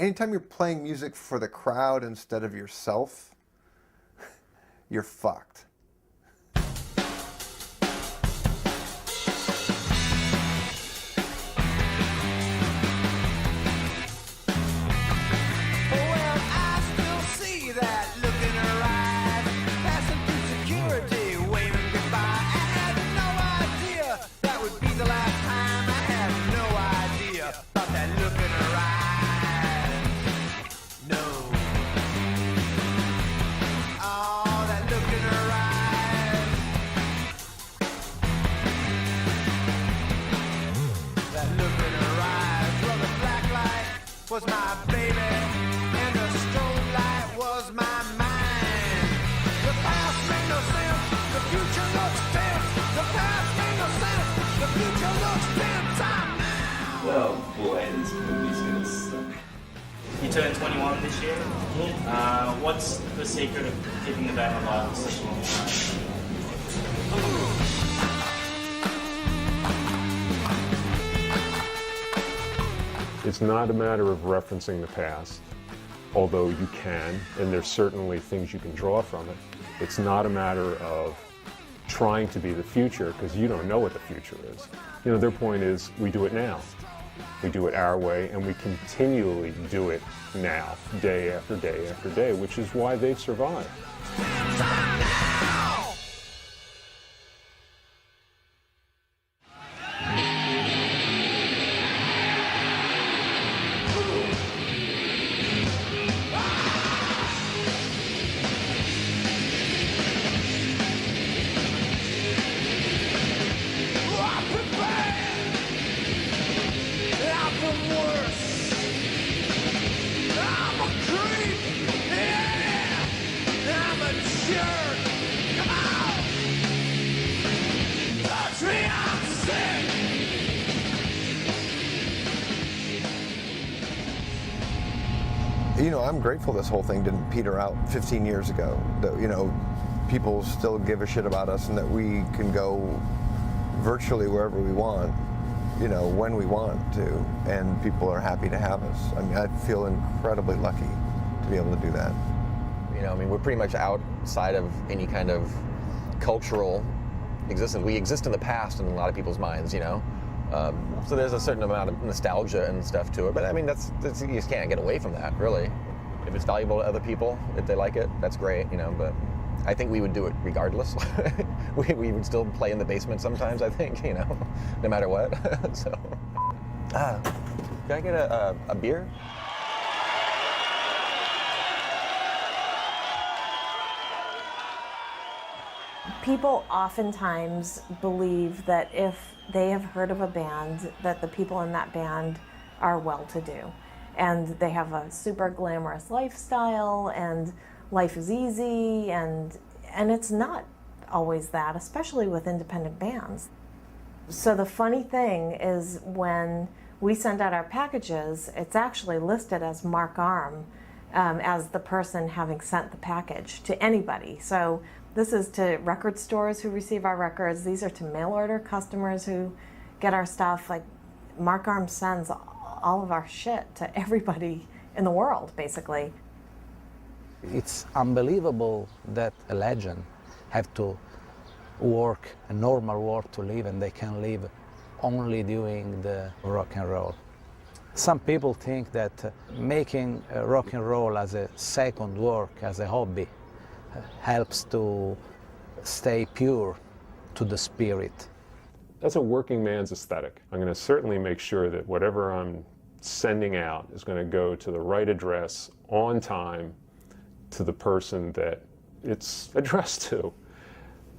anytime you're playing music for the crowd instead of yourself, you're fucked. Was my baby, and the stone light was my mind. The past made no sense, the future looks tense. The past made no sense, the future looks tense. I'm now. Oh boy, this movie's gonna suck. You turned 21 this year? Yeah. What's the secret of keeping the band alive for such a long time? It's not a matter of referencing the past, although you can, and there's certainly things you can draw from it. It's not a matter of trying to be the future, because you don't know what the future is. You know, their point is, we do it now. We do it our way, and we continually do it now, day after day after day, which is why they've survived. You know, I'm grateful this whole thing didn't peter out 15 years ago. That, you know, people still give a shit about us and that we can go virtually wherever we want, you know, when we want to, and people are happy to have us. I mean, I feel incredibly lucky to be able to do that. You know, I mean, we're pretty much outside of any kind of cultural existence. We exist in the past in a lot of people's minds, you know. So there's a certain amount of nostalgia and stuff to it, but I mean, that's you just can't get away from that, really. If it's valuable to other people, if they like it, that's great, you know, but I think we would do it regardless. we would still play in the basement sometimes, I think, you know, no matter what. So, can I get a beer? People oftentimes believe that if they have heard of a band, that the people in that band are well-to-do. And they have a super glamorous lifestyle, and life is easy, and it's not always that, especially with independent bands. So the funny thing is when we send out our packages, it's actually listed as Mark Arm as the person having sent the package to anybody. So this is to record stores who receive our records. These are to mail order customers who get our stuff. Like, Mark Arm sends all of our shit to everybody in the world, basically. It's unbelievable that a legend have to work a normal work to live, and they can live only doing the rock and roll. Some people think that making rock and roll as a second work, as a hobby, helps to stay pure to the spirit. That's a working man's aesthetic. I'm going to certainly make sure that whatever I'm sending out is going to go to the right address on time to the person that it's addressed to.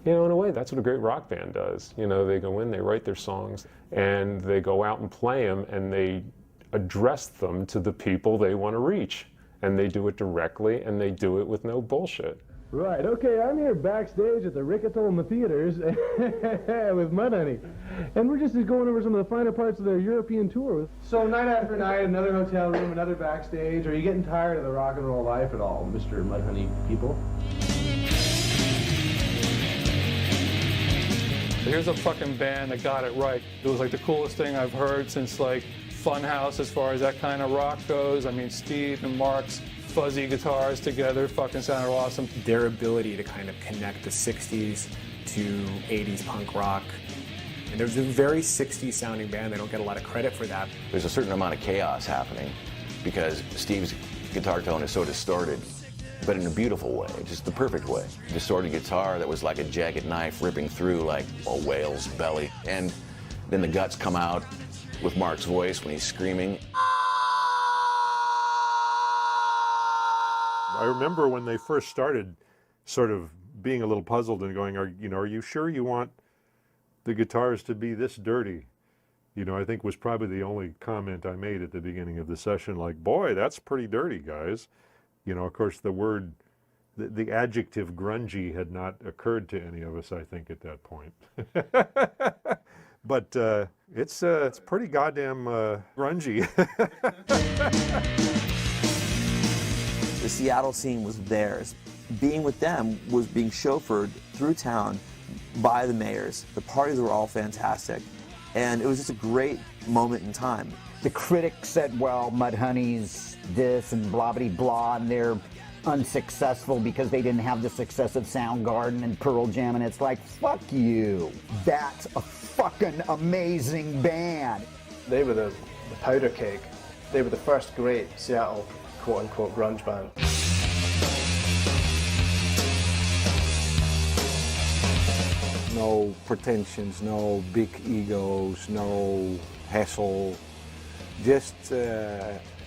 You know, in a way, that's what a great rock band does. You know, they go in, they write their songs, and they go out and play them, and they address them to the people they want to reach. And they do it directly, and they do it with no bullshit. Right, okay, I'm here backstage at the Rickettle in the theaters with Mudhoney. And we're just going over some of the finer parts of their European tour. So night after night, another hotel room, another backstage. Are you getting tired of the rock and roll life at all, Mr. Mudhoney people? Here's a fucking band that got it right. It was like the coolest thing I've heard since like fun house as far as that kind of rock goes. I mean, Steve and Mark's fuzzy guitars together fucking sounded awesome. Their ability to kind of connect the 60s to 80s punk rock. And there's a very 60s sounding band. They don't get a lot of credit for that. There's a certain amount of chaos happening because Steve's guitar tone is so distorted, but in a beautiful way, just the perfect way. Distorted guitar that was like a jagged knife ripping through like a whale's belly. And then the guts come out with Mark's voice when he's screaming. I remember when they first started sort of being a little puzzled and going, are you sure you want the guitars to be this dirty? I think was probably the only comment I made at the beginning of the session, like, boy, that's pretty dirty, guys. Of course, the adjective grungy had not occurred to any of us, I think, at that point. But it's pretty goddamn grungy. The Seattle scene was theirs. Being with them was being chauffeured through town by the mayors. The parties were all fantastic. And it was just a great moment in time. The critics said, well, Mudhoney's this and blah, blah, blah, and they're unsuccessful because they didn't have the success of Soundgarden and Pearl Jam, and it's like, fuck you. That's a fucking amazing band. They were the powder keg. They were the first great Seattle quote-unquote grunge band. No pretensions, no big egos, no hassle. Just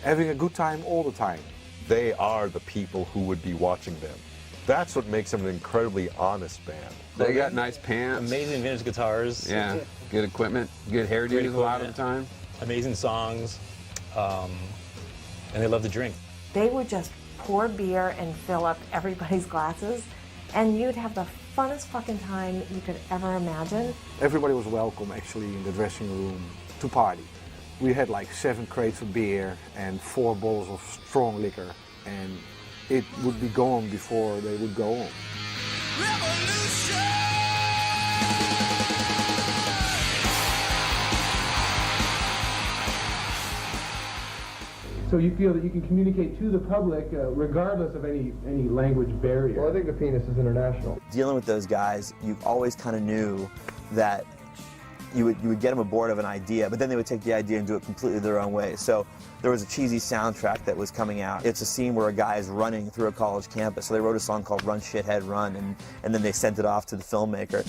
having a good time all the time. They are the people who would be watching them. That's what makes them an incredibly honest band. They got nice pants. Amazing vintage guitars. Yeah, good equipment, good hairdos a lot of the time. Amazing songs, and they love to drink. They would just pour beer and fill up everybody's glasses, and you'd have the funnest fucking time you could ever imagine. Everybody was welcome actually in the dressing room to party. We had like 7 crates of beer and 4 bottles of strong liquor, and it would be gone before they would go home. So you feel that you can communicate to the public regardless of any language barrier? Well, I think the penis is international. Dealing with those guys, you always kind of knew that you would get them aboard of an idea, but then they would take the idea and do it completely their own way. So there was a cheesy soundtrack that was coming out. It's a scene where a guy is running through a college campus. So they wrote a song called Run Shithead Run, and then they sent it off to the filmmaker.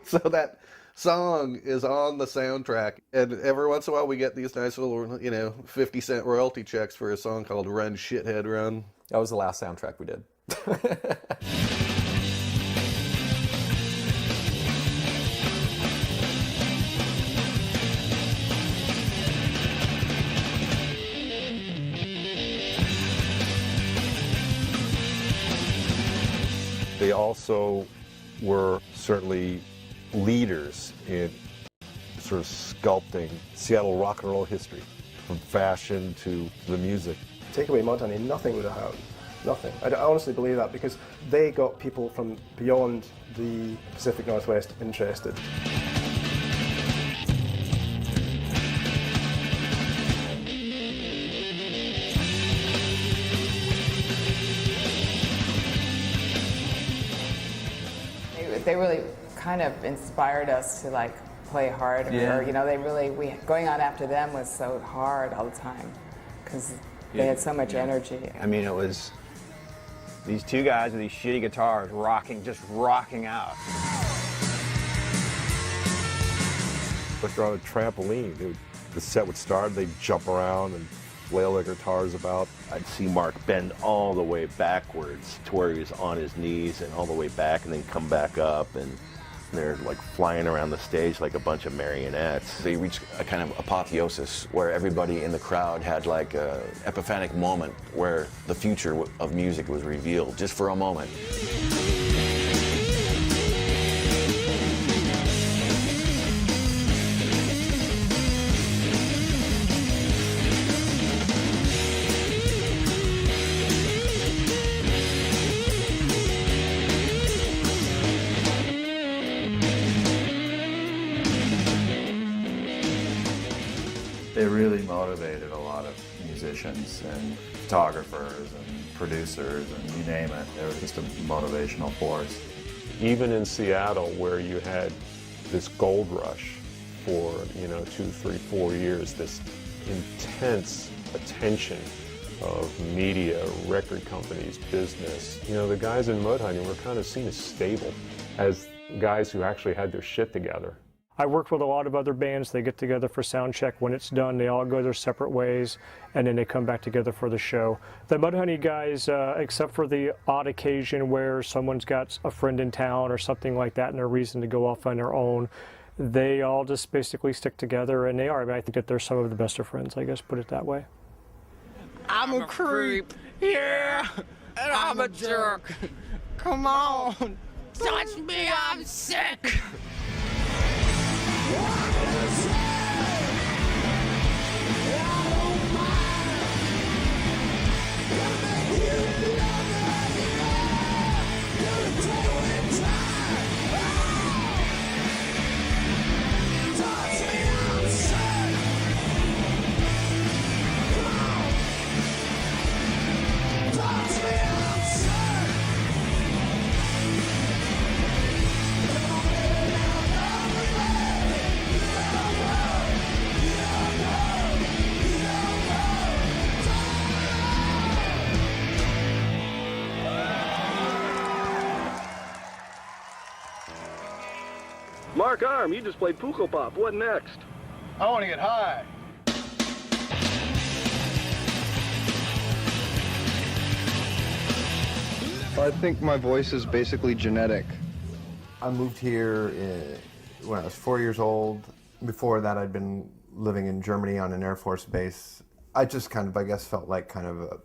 So that song is on the soundtrack, and every once in a while we get these nice little, 50-cent royalty checks for a song called Run Shithead Run. That was the last soundtrack we did. They also were certainly leaders in sort of sculpting Seattle rock and roll history, from fashion to the music. Take away Mudhoney, nothing would have happened. Nothing. I honestly believe that because they got people from beyond the Pacific Northwest interested. They really kind of inspired us to like play hard, or they really going on after them was so hard all the time because they had so much energy. I mean, it was these two guys with these shitty guitars just rocking out. Like they're on a trampoline. The set would start, they'd jump around and flail their guitars about. I'd see Mark bend all the way backwards to where he was on his knees and all the way back and then come back up, and they're like flying around the stage like a bunch of marionettes. They reached a kind of apotheosis where everybody in the crowd had like a epiphanic moment where the future of music was revealed just for a moment. It really motivated a lot of musicians and photographers and producers and you name it. It was just a motivational force. Even in Seattle, where you had this gold rush for 2, 3, 4 years, this intense attention of media, record companies, business. The guys in Mudhoney were kind of seen as stable, as guys who actually had their shit together. I worked with a lot of other bands. They get together for sound check. When it's done, they all go their separate ways, and then they come back together for the show. The Mudhoney guys, except for the odd occasion where someone's got a friend in town or something like that and a reason to go off on their own, they all just basically stick together, and they are. I mean, I think that they're some of the best of friends, I guess, put it that way. I'm a creep, yeah, and I'm a jerk. Come on, touch me, I'm sick. Mark Arm, you just played Puko Pop. What next? I want to get high. I think my voice is basically genetic. I moved here when I was 4 years old. Before that, I'd been living in Germany on an Air Force base. I just kind of, I guess, felt like kind of a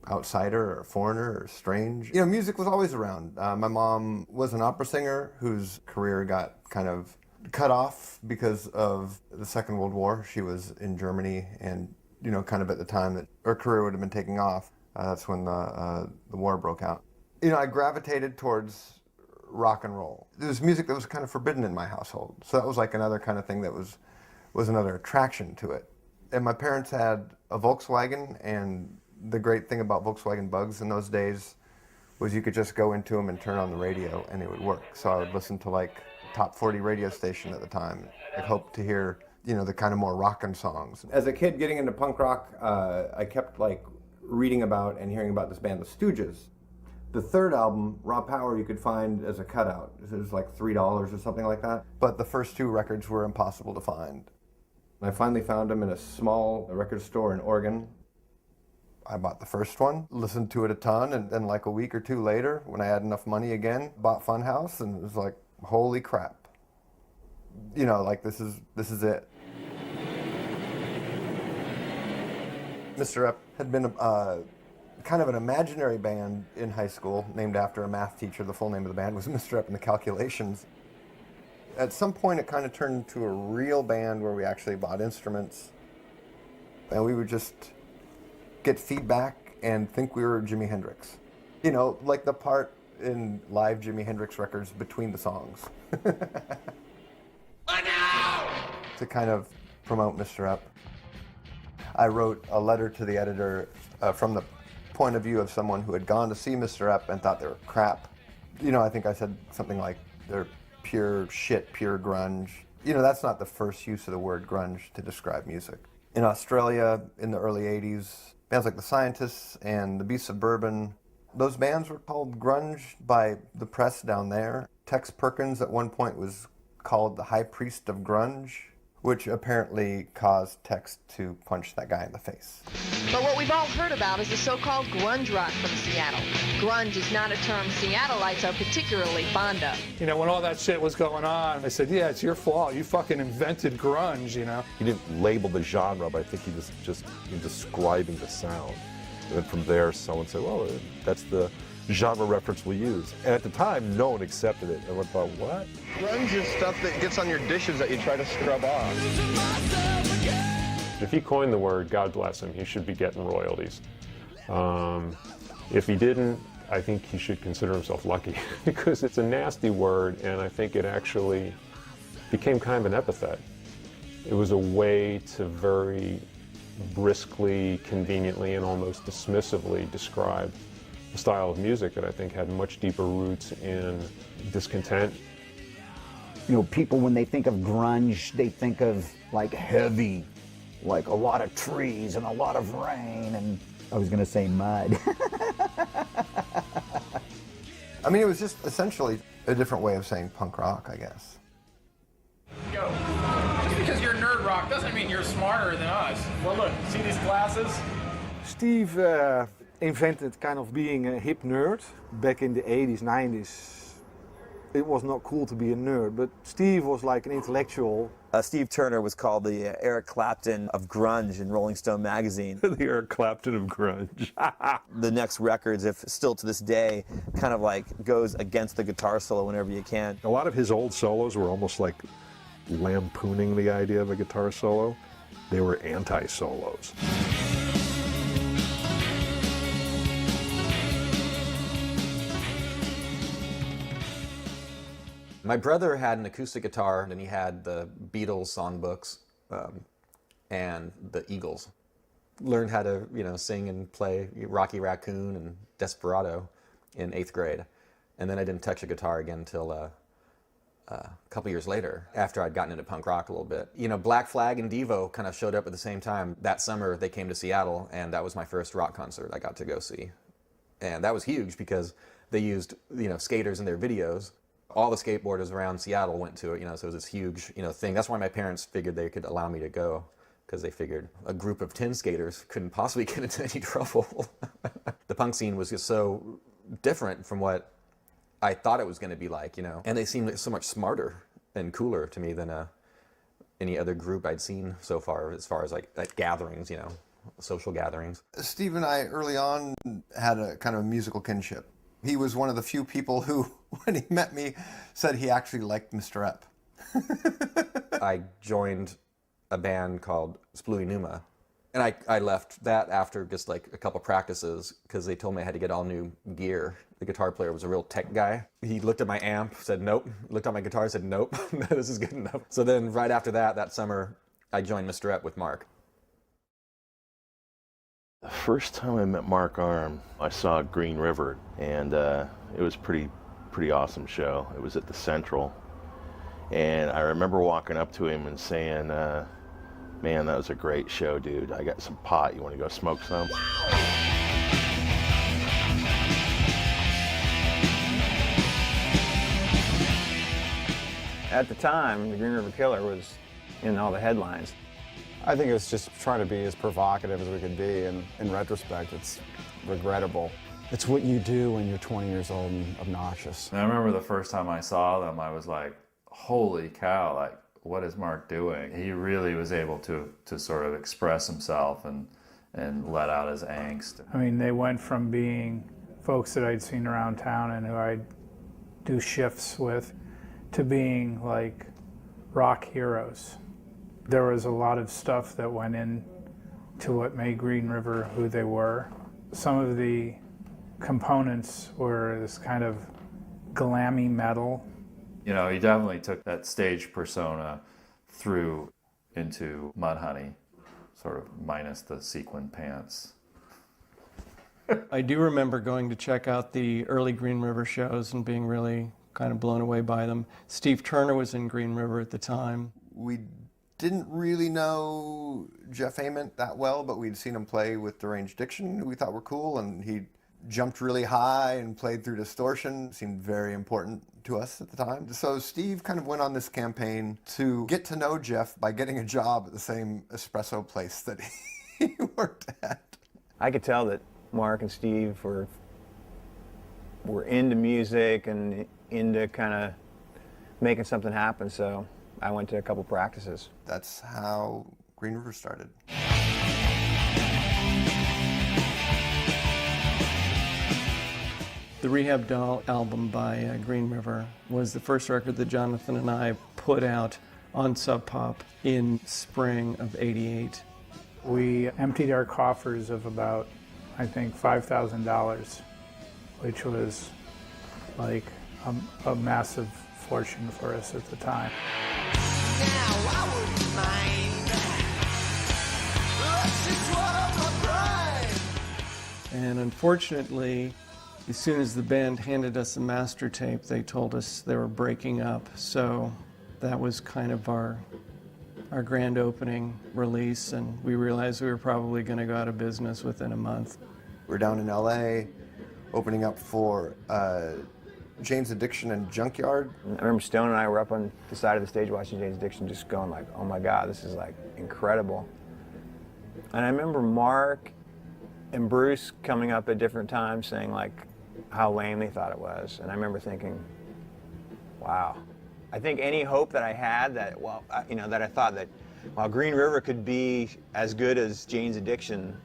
outsider or a foreigner or strange. Music was always around. My mom was an opera singer whose career got kind of cut off because of the Second World War. She was in Germany and, kind of at the time that her career would have been taking off. That's when the war broke out. I gravitated towards rock and roll. There was music that was kind of forbidden in my household. So that was like another kind of thing that was another attraction to it. And my parents had a Volkswagen, and the great thing about Volkswagen Bugs in those days was you could just go into them and turn on the radio and it would work. So I would listen to like top 40 radio station at the time. I hoped to hear, the kind of more rockin' songs. As a kid getting into punk rock, I kept like reading about and hearing about this band, the Stooges. The third album, Raw Power, you could find as a cutout. It was like $3 or something like that. But the first two records were impossible to find. I finally found them in a small record store in Oregon. I bought the first one, listened to it a ton, and then like a week or two later, when I had enough money again, bought Funhouse, and it was like, holy crap. Like this is it. Mr. Ep had been kind of an imaginary band in high school, named after a math teacher. The full name of the band was Mr. Ep and the Calculations. At some point, it kind of turned into a real band where we actually bought instruments, and we would just get feedback and think we were Jimi Hendrix. Like the part in live Jimi Hendrix records between the songs. To kind of promote Mr. Ep. I wrote a letter to the editor from the point of view of someone who had gone to see Mr. Ep and thought they were crap. I think I said something like, they're pure shit, pure grunge. That's not the first use of the word grunge to describe music. In Australia, in the early 80s, bands like The Scientists and The Beasts of Bourbon, those bands were called grunge by the press down there. Tex Perkins at one point was called the High Priest of Grunge, which apparently caused Tex to punch that guy in the face. But what we've all heard about is the so-called grunge rock from Seattle. Grunge is not a term Seattleites are particularly fond of. When all that shit was going on, I said, yeah, it's your fault. You fucking invented grunge, He didn't label the genre, but I think he was just describing the sound. And then from there, someone said, well, that's the genre reference we use. And at the time, no one accepted it. Everyone thought, what? Grunge is stuff that gets on your dishes that you try to scrub off. If he coined the word, God bless him, he should be getting royalties. If he didn't, I think he should consider himself lucky because it's a nasty word, and I think it actually became kind of an epithet. It was a way to very briskly, conveniently, and almost dismissively describe a style of music that I think had much deeper roots in discontent. You know, people, when they think of grunge, they think of like heavy, like a lot of trees and a lot of rain, and I was gonna say mud. I mean, it was just essentially a different way of saying punk rock, I guess. Yo, just because you're nerd rock doesn't mean you're smarter than us. Well, look, see these glasses? Steve invented kind of being a hip nerd back in the 80s, 90s. It was not cool to be a nerd, but Steve was like an intellectual. Steve Turner was called the Eric Clapton of grunge in Rolling Stone magazine. The Eric Clapton of grunge. The next records, if still to this day, kind of like goes against the guitar solo whenever you can. A lot of his old solos were almost like lampooning the idea of a guitar solo. They were anti-solos. My brother had an acoustic guitar, and he had the Beatles songbooks and the Eagles. Learned how to, sing and play Rocky Raccoon and Desperado in 8th grade. And then I didn't touch a guitar again until a couple years later, after I'd gotten into punk rock a little bit. Black Flag and Devo kind of showed up at the same time. That summer, they came to Seattle, and that was my first rock concert I got to go see. And that was huge because they used, skaters in their videos. All the skateboarders around Seattle went to it, so it was this huge, thing. That's why my parents figured they could allow me to go, because they figured a group of 10 skaters couldn't possibly get into any trouble. The punk scene was just so different from what I thought it was going to be like, and they seemed so much smarter and cooler to me than any other group I'd seen so far, as like gatherings, social gatherings. Steve and I early on had a kind of a musical kinship. He was one of the few people who, when he met me, said he actually liked Mr. Epp. I joined a band called Splooey Numa, and I left that after just like a couple practices because they told me I had to get all new gear. The guitar player was a real tech guy. He looked at my amp, said nope. Looked at my guitar, said nope. This is good enough. So then right after that summer, I joined Mr. Epp with Mark. The first time I met Mark Arm, I saw Green River, and it was pretty awesome show. It was at the Central, and I remember walking up to him and saying, man, that was a great show, dude. I got some pot. You want to go smoke some? At the time, the Green River Killer was in all the headlines. I think it was just trying to be as provocative as we could be, and in retrospect, it's regrettable. It's what you do when you're 20 years old and obnoxious. And I remember the first time I saw them, I was like, holy cow, like, what is Mark doing? He really was able to sort of express himself and let out his angst. I mean, they went from being folks that I'd seen around town and who I'd do shifts with to being like rock heroes. There was a lot of stuff that went into what made Green River who they were. Some of the components were this kind of glammy metal. He definitely took that stage persona through into Mudhoney, sort of minus the sequin pants. I do remember going to check out the early Green River shows and being really kind of blown away by them. Steve Turner was in Green River at the time. We didn't really know Jeff Ament that well, but we'd seen him play with Deranged Diction, who we thought were cool, and he jumped really high and played through distortion. It seemed very important to us at the time. So Steve kind of went on this campaign to get to know Jeff by getting a job at the same espresso place that he worked at. I could tell that Mark and Steve were into music and into kind of making something happen, so I went to a couple practices. That's how Green River started. The Rehab Doll album by Green River was the first record that Jonathan and I put out on Sub Pop in spring of '88. We emptied our coffers of about, I think, $5,000, which was like a massive fortune for us at the time. now, I wouldn't mind. Let's just swallow my pride. And unfortunately, as soon as the band handed us the master tape, they told us they were breaking up. So that was kind of our grand opening release, and we realized we were probably going to go out of business within a month. We're down in LA, opening up for Jane's Addiction and Junkyard. I remember Stone and I were up on the side of the stage watching Jane's Addiction, just going like, oh my God, this is like incredible. And I remember Mark and Bruce coming up at different times saying like how lame they thought it was. And I remember thinking, wow. I think any hope that I had that, well, you know, that I thought that, well, Green River could be as good as Jane's Addiction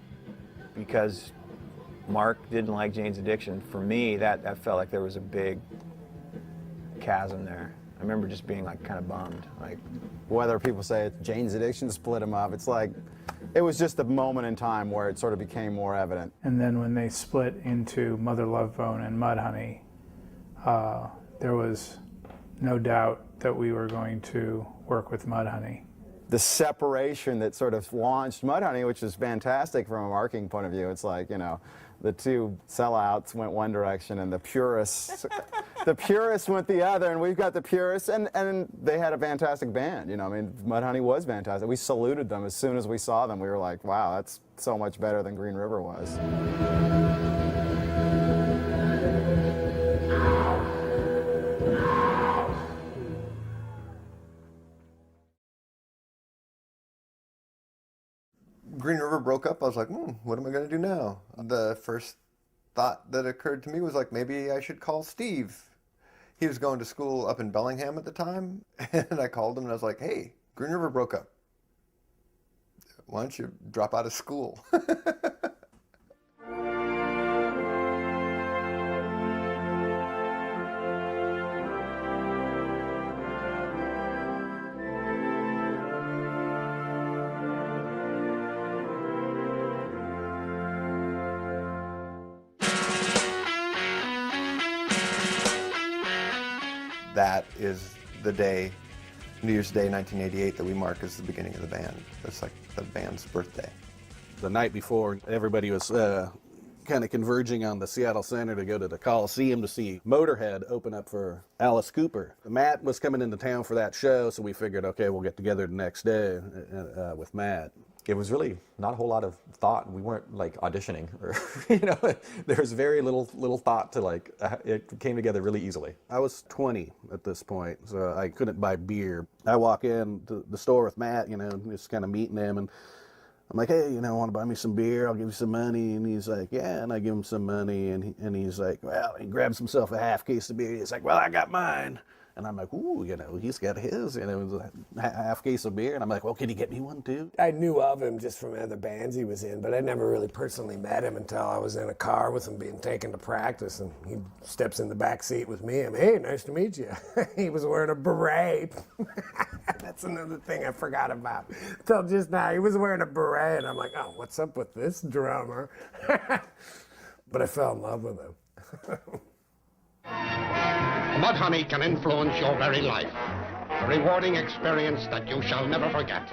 because Mark didn't like Jane's Addiction. For me, that felt like there was a big chasm there. I remember just being like kind of bummed. Like, whether people say it's Jane's Addiction split them up, it's like, it was just a moment in time where it sort of became more evident. And then when they split into Mother Love Bone and Mudhoney, there was no doubt that we were going to work with Mudhoney. The separation that sort of launched Mudhoney, which is fantastic from a marketing point of view. It's like, you know, the two sellouts went one direction and the purists went the other, and we've got the purists, and they had a fantastic band. You know, I mean, Mudhoney was fantastic. We saluted them as soon as we saw them. We were like, wow, that's so much better than Green River was. Green River broke up. I was like, what am I going to do now? The first thought that occurred to me was like, maybe I should call Steve. He was going to school up in Bellingham at the time, and I called him and I was like, hey, Green River broke up. Why don't you drop out of school? That is the day, New Year's Day 1988, that we mark as the beginning of the band. That's like the band's birthday. The night before, everybody was kind of converging on the Seattle Center to go to the Coliseum to see Motorhead open up for Alice Cooper. Matt was coming into town for that show, so we figured, okay, we'll get together the next day with Matt. It was really not a whole lot of thought. We weren't like auditioning, or you know, there was very little thought to like. It came together really easily. I was 20 at this point, so I couldn't buy beer. I walk in to the store with Matt, you know, just kind of meeting him, and I'm like, hey, you know, want to buy me some beer? I'll give you some money. And he's like, yeah, and I give him some money, and he's like, well, he grabs himself a half case of beer. He's like, well, I got mine. And I'm like, ooh, you know, he's got his, and it was a half case of beer. And I'm like, well, can you get me one too? I knew of him just from other bands he was in, but I never really personally met him until I was in a car with him being taken to practice, and he steps in the back seat with me. I'm, hey, nice to meet you. He was wearing a beret. That's another thing I forgot about until just now. He was wearing a beret, and I'm like, oh, what's up with this drummer? But I fell in love with him. Mudhoney can influence your very life. A rewarding experience that you shall never forget.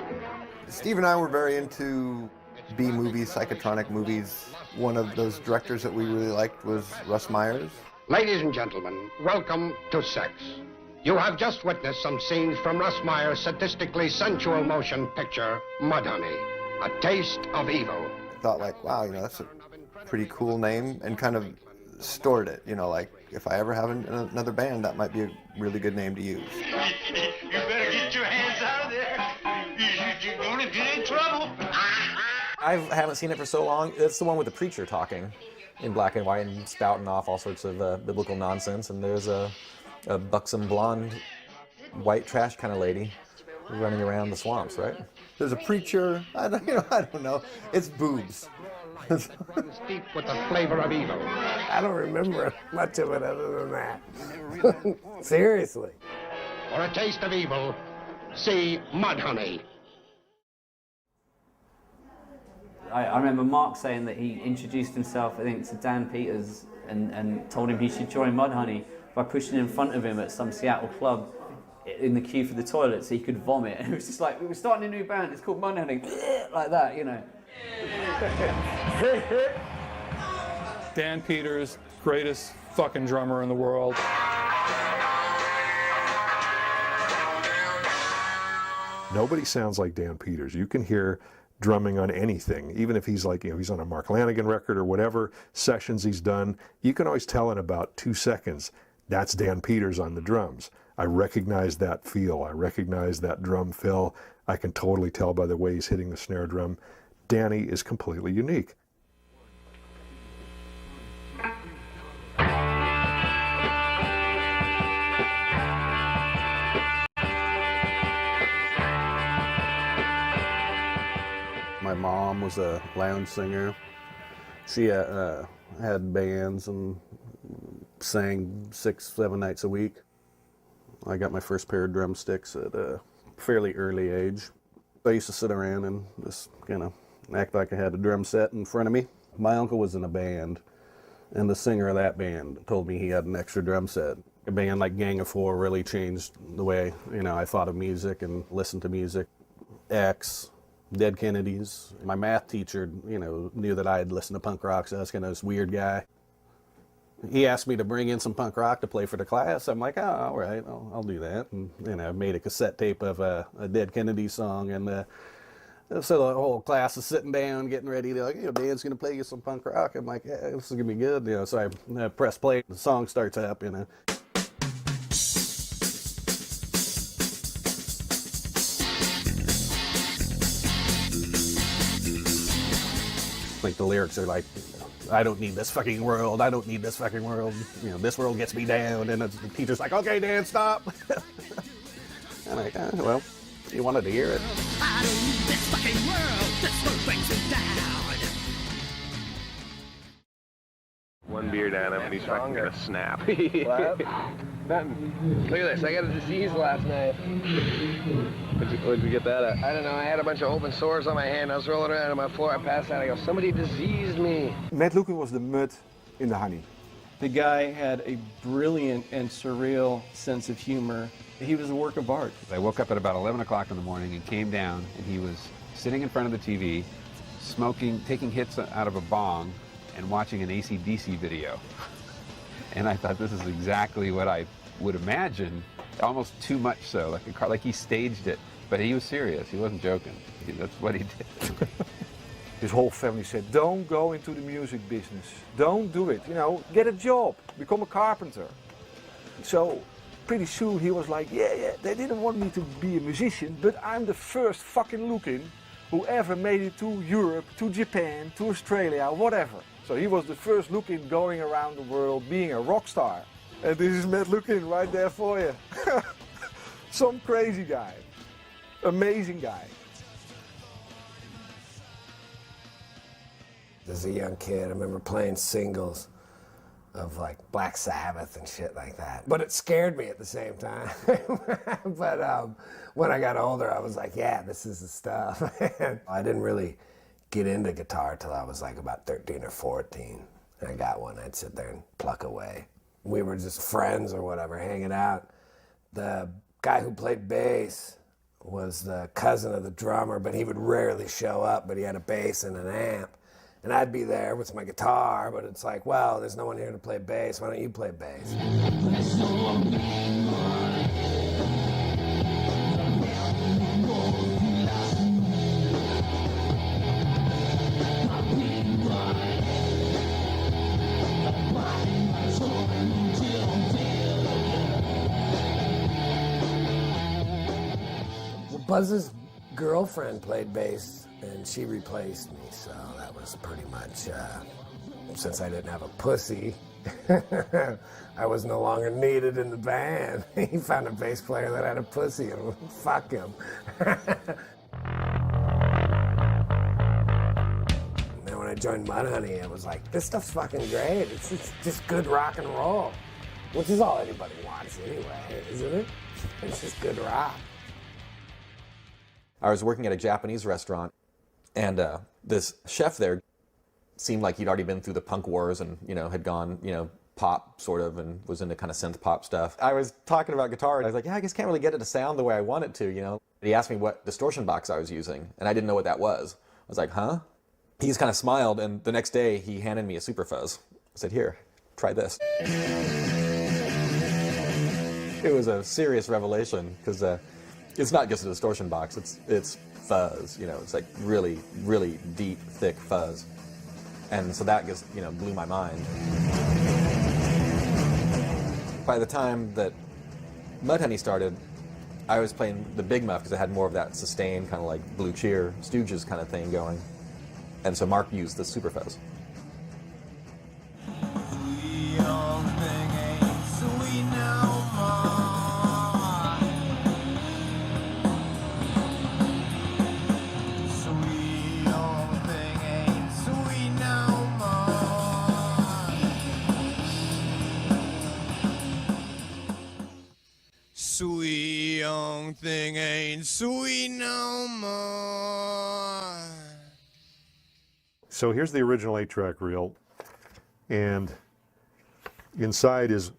Steve and I were very into B-movies, psychotronic movies. One of those directors that we really liked was Russ Myers. Ladies and gentlemen, welcome to Sex. You have just witnessed some scenes from Russ Myers' sadistically sensual motion picture, Mudhoney, A Taste of Evil. I thought like, wow, you know, that's a pretty cool name, and kind of stored it, you know, like if I ever have another band, that might be a really good name to use. You better get your hands out of there. You're going to get in trouble. I haven't seen it for so long. It's the one with the preacher talking in black and white and spouting off all sorts of biblical nonsense. And there's a buxom blonde, white trash kind of lady running around the swamps, right? There's a preacher. I don't know. It's boobs. Deep with the flavor of evil. I don't remember much of it other than that. Seriously. For A Taste of Evil, see Mudhoney. I remember Mark saying that he introduced himself, I think, to Dan Peters and told him he should join Mudhoney by pushing in front of him at some Seattle club. in the queue for the toilet so he could vomit. And it was just like, we were starting a new band, it's called Mudhoney, like that, you know. Dan Peters, greatest fucking drummer in the world. Nobody sounds like Dan Peters. You can hear drumming on anything, even if he's like, he's on a Mark Lanigan record or whatever sessions he's done. You can always tell in about 2 seconds, that's Dan Peters on the drums. I recognize that feel. I recognize that drum fill. I can totally tell by the way he's hitting the snare drum. Danny is completely unique. My mom was a lounge singer. She had bands and sang 6-7 nights a week. I got my first pair of drumsticks at a fairly early age. I used to sit around and just act like I had a drum set in front of me. My uncle was in a band, and the singer of that band told me he had an extra drum set. A band like Gang of Four really changed the way I thought of music and listened to music. X, Dead Kennedys. My math teacher, knew that I had listened to punk rock, so I was kind of this weird guy. He asked me to bring in some punk rock to play for the class. I'm like, oh, all right, I'll do that. And I made a cassette tape of a Dead Kennedys song, and so the whole class is sitting down, getting ready to, Dan's gonna play you some punk rock. I'm like, yeah, this is gonna be good. So I press play. The song starts up. Like the lyrics are like, I don't need this fucking world. I don't need this fucking world. This world gets me down. And the teacher's like, okay, Dan, stop. I'm like, well, you wanted to hear it. I don't need this fucking world. This world brings me down. One beer down him and he's fucking gonna snap. What? Nothing. Look at this. I got a disease last night. Where'd you get that at? I don't know. I had a bunch of open sores on my hand. I was rolling around on my floor. I passed out. I go, somebody diseased me. Matt Lukin was the mud in the honey. The guy had a brilliant and surreal sense of humor. He was a work of art. I woke up at about 11 o'clock in the morning and came down, and he was sitting in front of the TV, smoking, taking hits out of a bong, and watching an AC/DC video. And I thought, this is exactly what I would imagine, almost too much so, like he staged it. But he was serious, he wasn't joking. That's what he did. His whole family said, don't go into the music business. Don't do it, get a job, become a carpenter. So pretty soon he was like, yeah, they didn't want me to be a musician, but I'm the first fucking Lukin who ever made it to Europe, to Japan, to Australia, whatever. So he was the first Lukin going around the world being a rock star. And this is Matt Lukin right there for you. Some crazy guy. Amazing guy. As a young kid, I remember playing singles of like Black Sabbath and shit like that. But it scared me at the same time. But when I got older, I was like, yeah, this is the stuff. I didn't really get into guitar till I was like about 13 or 14. And I got one, I'd sit there and pluck away. We were just friends or whatever, hanging out. The guy who played bass was the cousin of the drummer, but he would rarely show up, but he had a bass and an amp. And I'd be there with my guitar, but it's like, well, there's no one here to play bass. Why don't you play bass? Buzz's girlfriend played bass, and she replaced me, so that was pretty much, since I didn't have a pussy, I was no longer needed in the band. He found a bass player that had a pussy, and fuck him. And then when I joined Mudhoney, it was like, this stuff's fucking great. It's just good rock and roll, which is all anybody wants anyway, isn't it? It's just good rock. I was working at a Japanese restaurant, and this chef there seemed like he'd already been through the punk wars and, had gone, pop sort of, and was into kind of synth pop stuff. I was talking about guitar, and I was like, yeah, I just can't really get it to sound the way I want it to, you know? He asked me what distortion box I was using, and I didn't know what that was. I was like, huh? He just kind of smiled, and the next day he handed me a Super Fuzz. I said, here, try this. It was a serious revelation, because it's not just a distortion box, it's fuzz, you know, it's like really, really deep, thick fuzz. And so that just, you know, blew my mind. By the time that Mudhoney started, I was playing the big muff because it had more of that sustained kind of like Blue Cheer, Stooges kind of thing going. And so Mark used the Super Fuzz. Sweet young thing ain't sweet no more. So here's the original 8-track reel, and inside is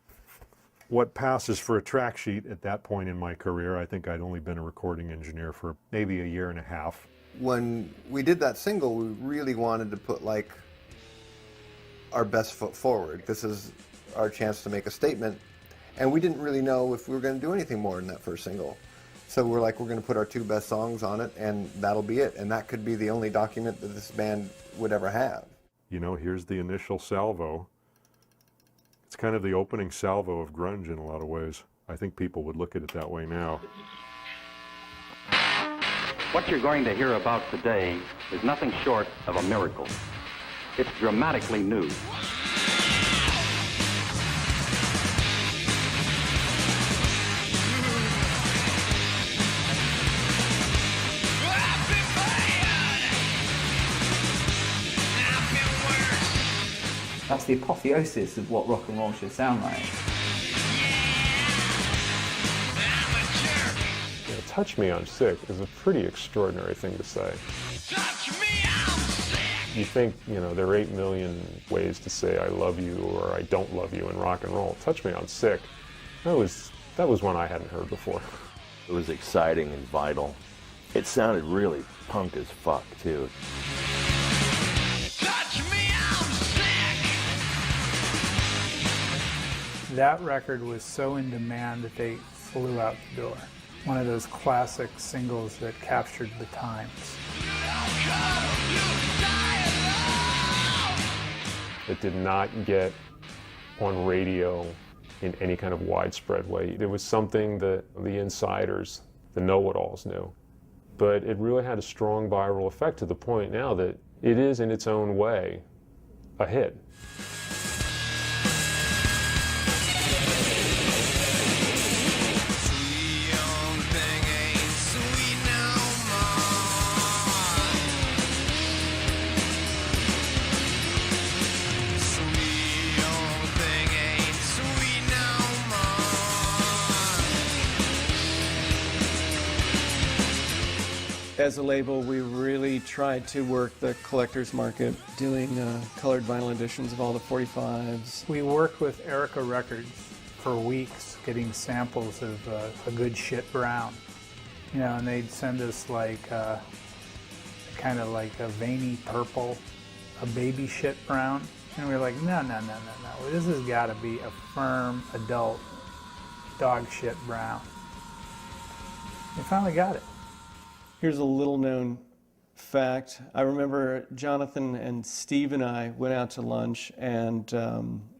what passes for a track sheet at that point in my career. I think I'd only been a recording engineer for maybe a year and a half. When we did that single, we really wanted to put like our best foot forward. This is our chance to make a statement. And we didn't really know if we were going to do anything more in that first single. So we're like, we're going to put our 2 best songs on it, and that'll be it. And that could be the only document that this band would ever have. You know, here's the initial salvo. It's kind of the opening salvo of grunge in a lot of ways. I think people would look at it that way now. What you're going to hear about today is nothing short of a miracle. It's dramatically new. That's the apotheosis of what rock and roll should sound like. You know, touch me, I'm sick is a pretty extraordinary thing to say. You think, you know, there are 8 million ways to say I love you or I don't love you in rock and roll. Touch me, I'm sick. That was one I hadn't heard before. It was exciting and vital. It sounded really punk as fuck, too. That record was so in demand that they flew out the door. One of those classic singles that captured the times. It did not get on radio in any kind of widespread way. It was something that the insiders, the know-it-alls knew. But it really had a strong viral effect to the point now that it is in its own way a hit. As a label, we really tried to work the collector's market, doing colored vinyl editions of all the 45s. We worked with Erica Records for weeks getting samples of a good shit brown. You know, and they'd send us like kind of like a veiny purple, a baby shit brown. And we were like, no. This has got to be a firm adult dog shit brown. We finally got it. Here's a little known fact. I remember Jonathan and Steve and I went out to lunch, and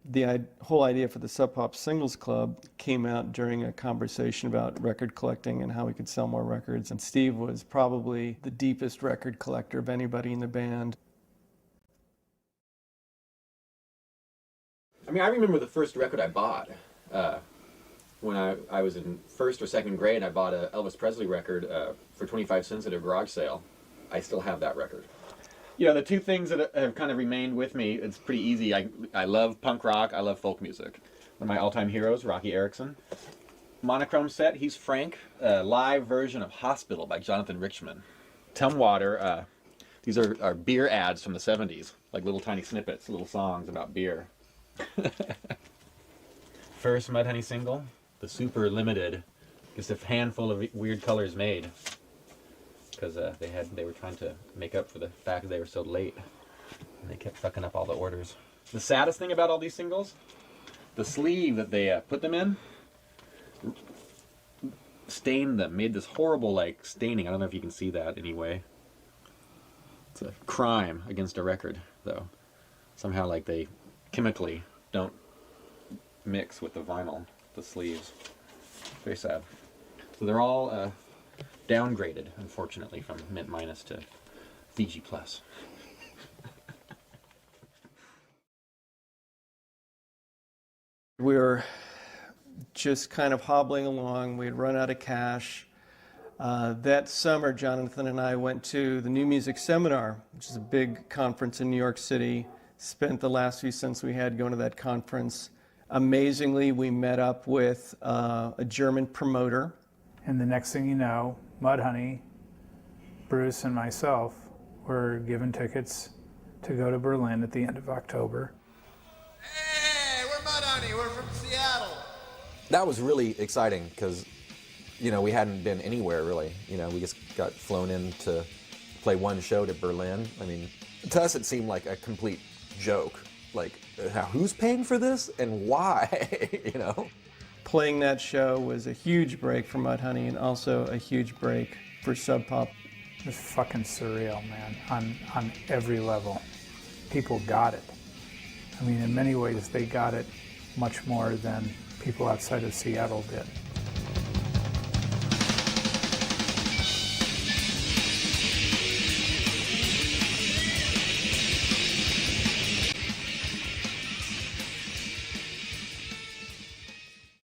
the whole idea for the Sub Pop Singles Club came out during a conversation about record collecting and how we could sell more records. And Steve was probably the deepest record collector of anybody in the band. I mean, I remember the first record I bought. When I was in first or second grade, I bought an Elvis Presley record for 25 cents at a garage sale. I still have that record. You know, the 2 things that have kind of remained with me, it's pretty easy. I love punk rock, I love folk music. One of my all-time heroes, Rocky Erickson. Monochrome set, he's Frank, a live version of Hospital by Jonathan Richman. Tumwater, these are beer ads from the 70s, like little tiny snippets, little songs about beer. First Mudhoney single, the super limited, just a handful of weird colors made, because they were trying to make up for the fact that they were so late, and they kept fucking up all the orders. The saddest thing about all these singles, the sleeve that they put them in, stained them, made this horrible like staining. I don't know if you can see that anyway. It's a crime against a record, though. Somehow, like, they chemically don't mix with the vinyl, the sleeves. Very sad. So they're all downgraded, unfortunately, from Mint Minus to Fiji Plus. We were just kind of hobbling along. We had run out of cash. That summer, Jonathan and I went to the New Music Seminar, which is a big conference in New York City. Spent the last few cents we had going to that conference. Amazingly, we met up with a German promoter. And the next thing you know, Mudhoney, Bruce, and myself were given tickets to go to Berlin at the end of October. Hey, we're Mudhoney. We're from Seattle. That was really exciting because, you know, we hadn't been anywhere really. You know, we just got flown in to play one show to Berlin. I mean, to us it seemed like a complete joke. Like, who's paying for this and why, you know? Playing that show was a huge break for Mudhoney and also a huge break for Sub Pop. It was fucking surreal, man, on every level. People got it. I mean, in many ways, they got it much more than people outside of Seattle did.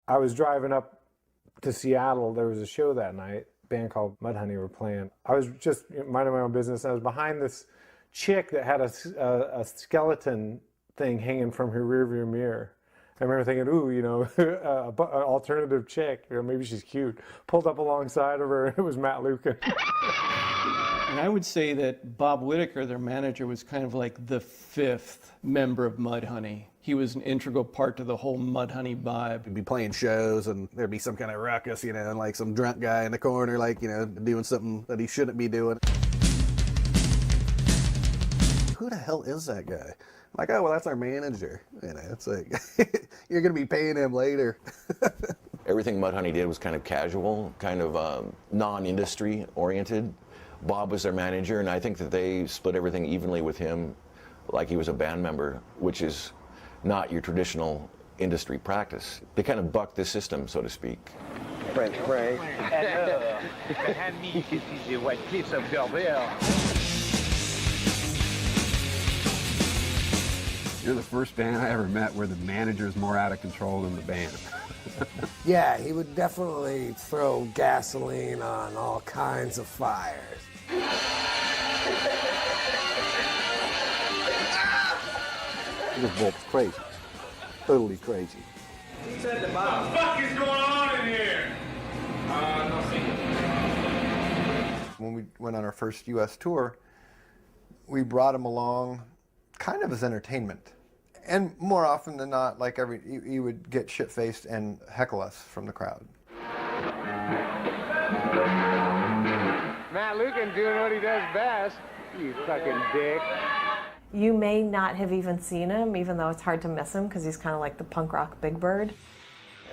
I was driving up to Seattle. There was a show that night, a band called Mudhoney were playing. I was just minding my own business. I was behind this chick that had a skeleton thing hanging from her rearview mirror. I remember thinking, ooh, you know, an alternative chick, you know, maybe she's cute. Pulled up alongside of her, and it was Matt Lucan. And I would say that Bob Whitaker, their manager, was kind of like the fifth member of Mudhoney. He was an integral part to the whole Mudhoney vibe. We'd be playing shows and there'd be some kind of ruckus, you know, and like some drunk guy in the corner, like, you know, doing something that he shouldn't be doing. Who the hell is that guy? I'm like, oh, well, that's our manager. You know, it's like, you're going to be paying him later. Everything Mudhoney did was kind of casual, kind of non-industry oriented. Bob was their manager, and I think that they split everything evenly with him like he was a band member, which is not your traditional industry practice. They kind of bucked the system, so to speak. French fry. You're the first band I ever met where the manager's more out of control than the band. Yeah, he would definitely throw gasoline on all kinds of fires. This boy was crazy. Totally crazy. He said to Bob, what the fuck is going on in here? When we went on our first U.S. tour, we brought him along kind of as entertainment. And more often than not, like he would get shit-faced and heckle us from the crowd. Matt Lucan doing what he does best. You fucking dick. You may not have even seen him, even though it's hard to miss him because he's kind of like the punk rock Big Bird.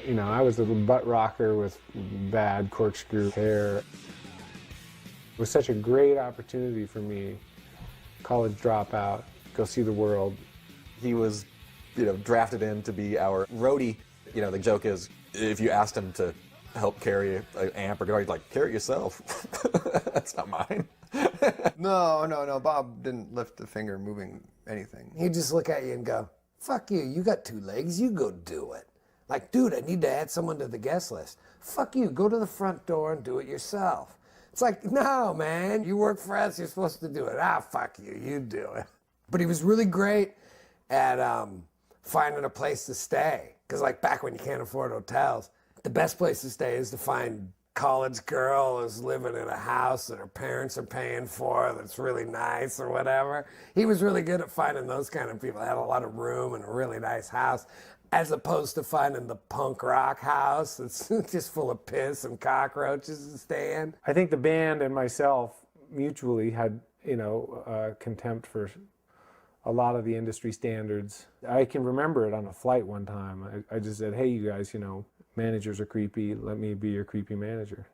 You know, I was a butt rocker with bad corkscrew hair. It was such a great opportunity for me. College dropout, go see the world. He was, you know, drafted in to be our roadie. You know, the joke is, if you asked him to help carry an amp or guitar, he'd like, carry it yourself. That's not mine. No. Bob didn't lift a finger moving anything. He'd just look at you and go, fuck you, you got 2 legs, you go do it. Like, dude, I need to add someone to the guest list. Fuck you, go to the front door and do it yourself. It's like, no, man, you work for us, you're supposed to do it. Ah, fuck you, you do it. But he was really great at finding a place to stay. Because like back when you can't afford hotels, the best place to stay is to find college girl is living in a house that her parents are paying for that's really nice or whatever. He was really good at finding those kind of people that had a lot of room and a really nice house, as opposed to finding the punk rock house that's just full of piss and cockroaches to stay in. I think the band and myself mutually had, contempt for a lot of the industry standards. I can remember it on a flight one time. I just said, hey, you guys, managers are creepy. Let me be your creepy manager.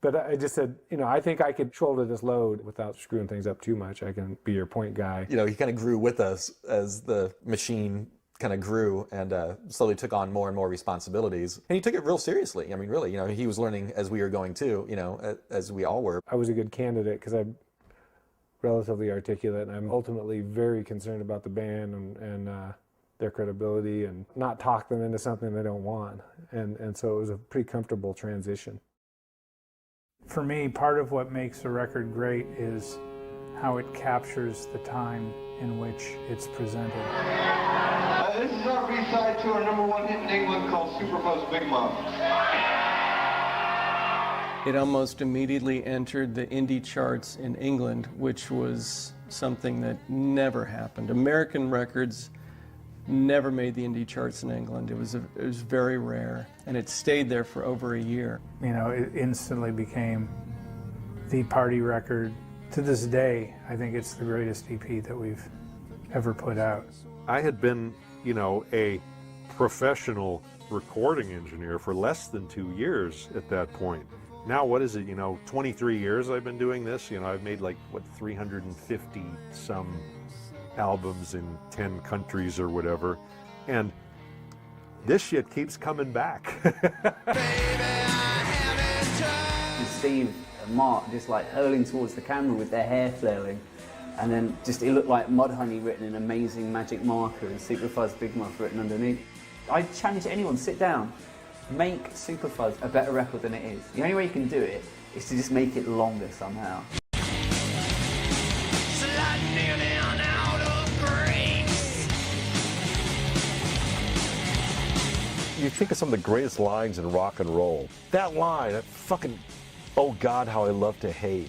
But I just said, I think I could shoulder this load without screwing things up too much. I can be your point guy. He kind of grew with us as the machine kind of grew and slowly took on more and more responsibilities. And he took it real seriously. I mean, really, he was learning as we were going too, as we all were. I was a good candidate because I'm relatively articulate, and I'm ultimately very concerned about the band and their credibility and not talk them into something they don't want. And so it was a pretty comfortable transition. For me, part of what makes a record great is how it captures the time in which it's presented. This is our B-side to our #1 hit in England called Superfuzz Big Mom. It almost immediately entered the indie charts in England, which was something that never happened. American records never made the indie charts in England. It was very rare, and it stayed there for over a year. It instantly became the party record. To this day, I think it's the greatest EP that we've ever put out. I had been, a professional recording engineer for less than 2 years at that point. Now, what is it, 23 years I've been doing this? I've made 350 some albums in 10 countries or whatever, and this shit keeps coming back. Steve and Mark just hurling towards the camera with their hair flailing, and then it looked like Mudhoney written in amazing magic marker and Superfuzz Big Muff written underneath. I challenge anyone, sit down, make Superfuzz a better record than it is. The only way you can do it is to just make it longer somehow. You think of some of the greatest lines in rock and roll. That line, that fucking, oh God, how I love to hate.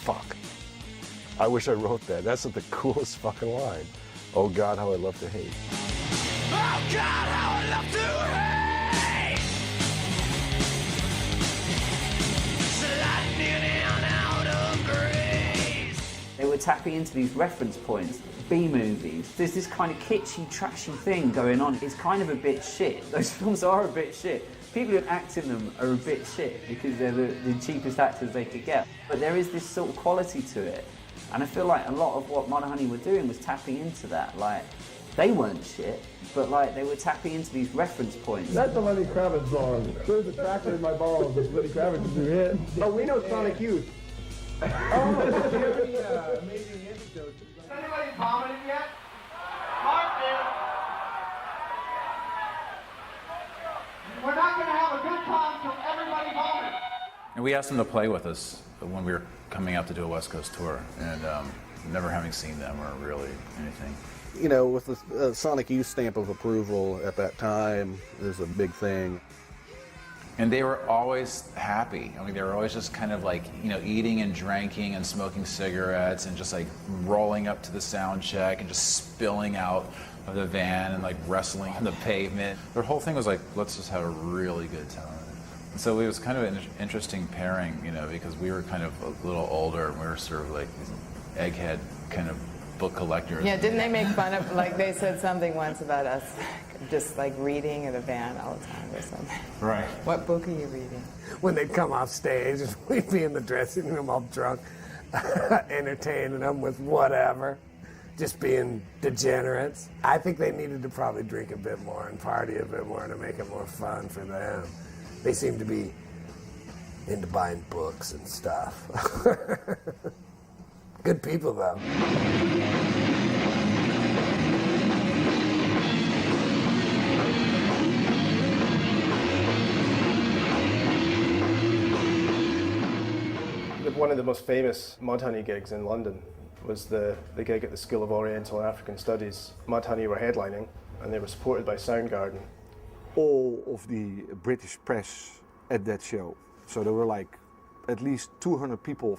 Fuck. I wish I wrote that. That's the coolest fucking line. Oh God, how I love to hate. Oh God, how I love to hate! Sliding in and out of grace. They were tapping into these reference points. B-movies. There's this kind of kitschy, trashy thing going on. It's kind of a bit shit. Those films are a bit shit. People who act in them are a bit shit because they're the cheapest actors they could get. But there is this sort of quality to it. And I feel like a lot of what Mudhoney were doing was tapping into that. They weren't shit, but they were tapping into these reference points. That's the Lenny Kravitz song. There's a tractor in my balls. There's Lenny Kravitz to hit. Oh, we know Sonic Youth. Oh, amazing anecdotes. Has anybody vomited yet? Mark did. We're not going to have a good time until everybody vomits. And we asked them to play with us when we were coming out to do a West Coast tour, and never having seen them or really anything. With the Sonic Youth stamp of approval at that time is a big thing. And they were always happy. I mean, they were always just kind of eating and drinking and smoking cigarettes and just rolling up to the sound check and just spilling out of the van and wrestling on the pavement. Their whole thing was let's just have a really good time. And so it was kind of an interesting pairing, because we were kind of a little older and we were sort of these egghead kind of book collectors. Yeah, didn't they make fun of, they said something once about us, just reading in the van all the time or something. Right. What book are you reading? When they'd come off stage, we'd be in the dressing room all drunk, entertaining them with whatever, just being degenerates. I think they needed to probably drink a bit more and party a bit more to make it more fun for them. They seem to be into buying books and stuff. Good people, though. One of the most famous Mudhoney gigs in London was the gig at the School of Oriental and African Studies. Mudhoney were headlining, and they were supported by Soundgarden. All of the British press at that show. So there were like at least 200 people,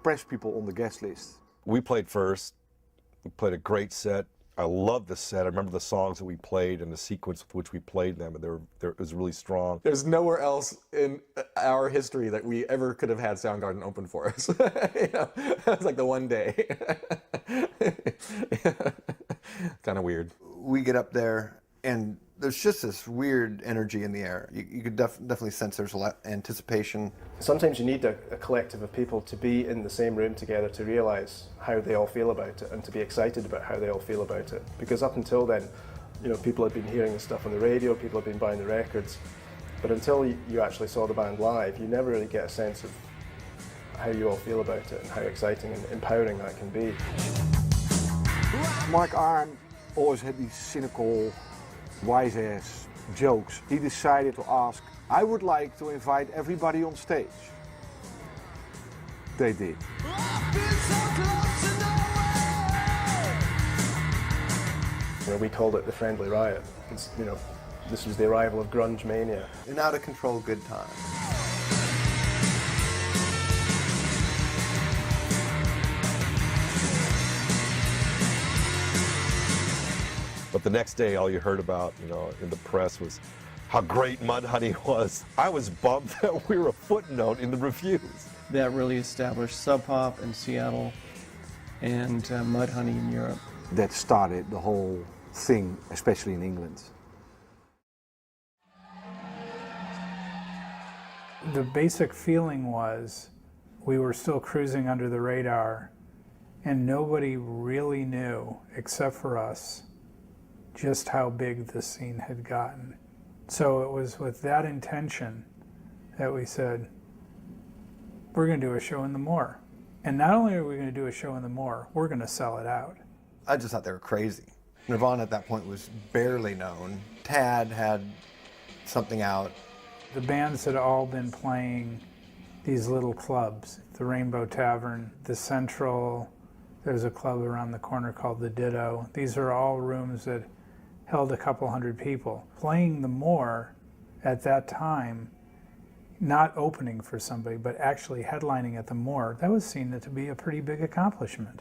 press people on the guest list. We played first. We played a great set. I love the set. I remember the songs that we played and the sequence with which we played them, and it was really strong. There's nowhere else in our history that we ever could have had Soundgarden open for us. That was like the one day. Kind of weird. We get up there, and there's just this weird energy in the air. You could definitely sense there's a lot of anticipation. Sometimes you need a collective of people to be in the same room together to realize how they all feel about it and to be excited about how they all feel about it. Because up until then, people had been hearing the stuff on the radio, people had been buying the records, but until you actually saw the band live, you never really get a sense of how you all feel about it and how exciting and empowering that can be. Mark Arndt always had these cynical, wise-ass jokes. He decided to ask, I would like to invite everybody on stage. They did. We called it the Friendly Riot. This was the arrival of grunge mania. An out-of-control good time. But the next day, all you heard about, in the press was how great Mudhoney was. I was bummed that we were a footnote in the reviews. That really established Sub Pop in Seattle and Mudhoney in Europe. That started the whole thing, especially in England. The basic feeling was we were still cruising under the radar, and nobody really knew, except for us, just how big the scene had gotten. So it was with that intention that we said, we're going to do a show in the Moor. And not only are we going to do a show in the Moor, we're going to sell it out. I just thought they were crazy. Nirvana at that point was barely known. Tad had something out. The bands had all been playing these little clubs, the Rainbow Tavern, the Central, there's a club around the corner called the Ditto. These are all rooms that held a couple hundred people. Playing the Moor at that time, not opening for somebody, but actually headlining at the Moor, that was seen to be a pretty big accomplishment.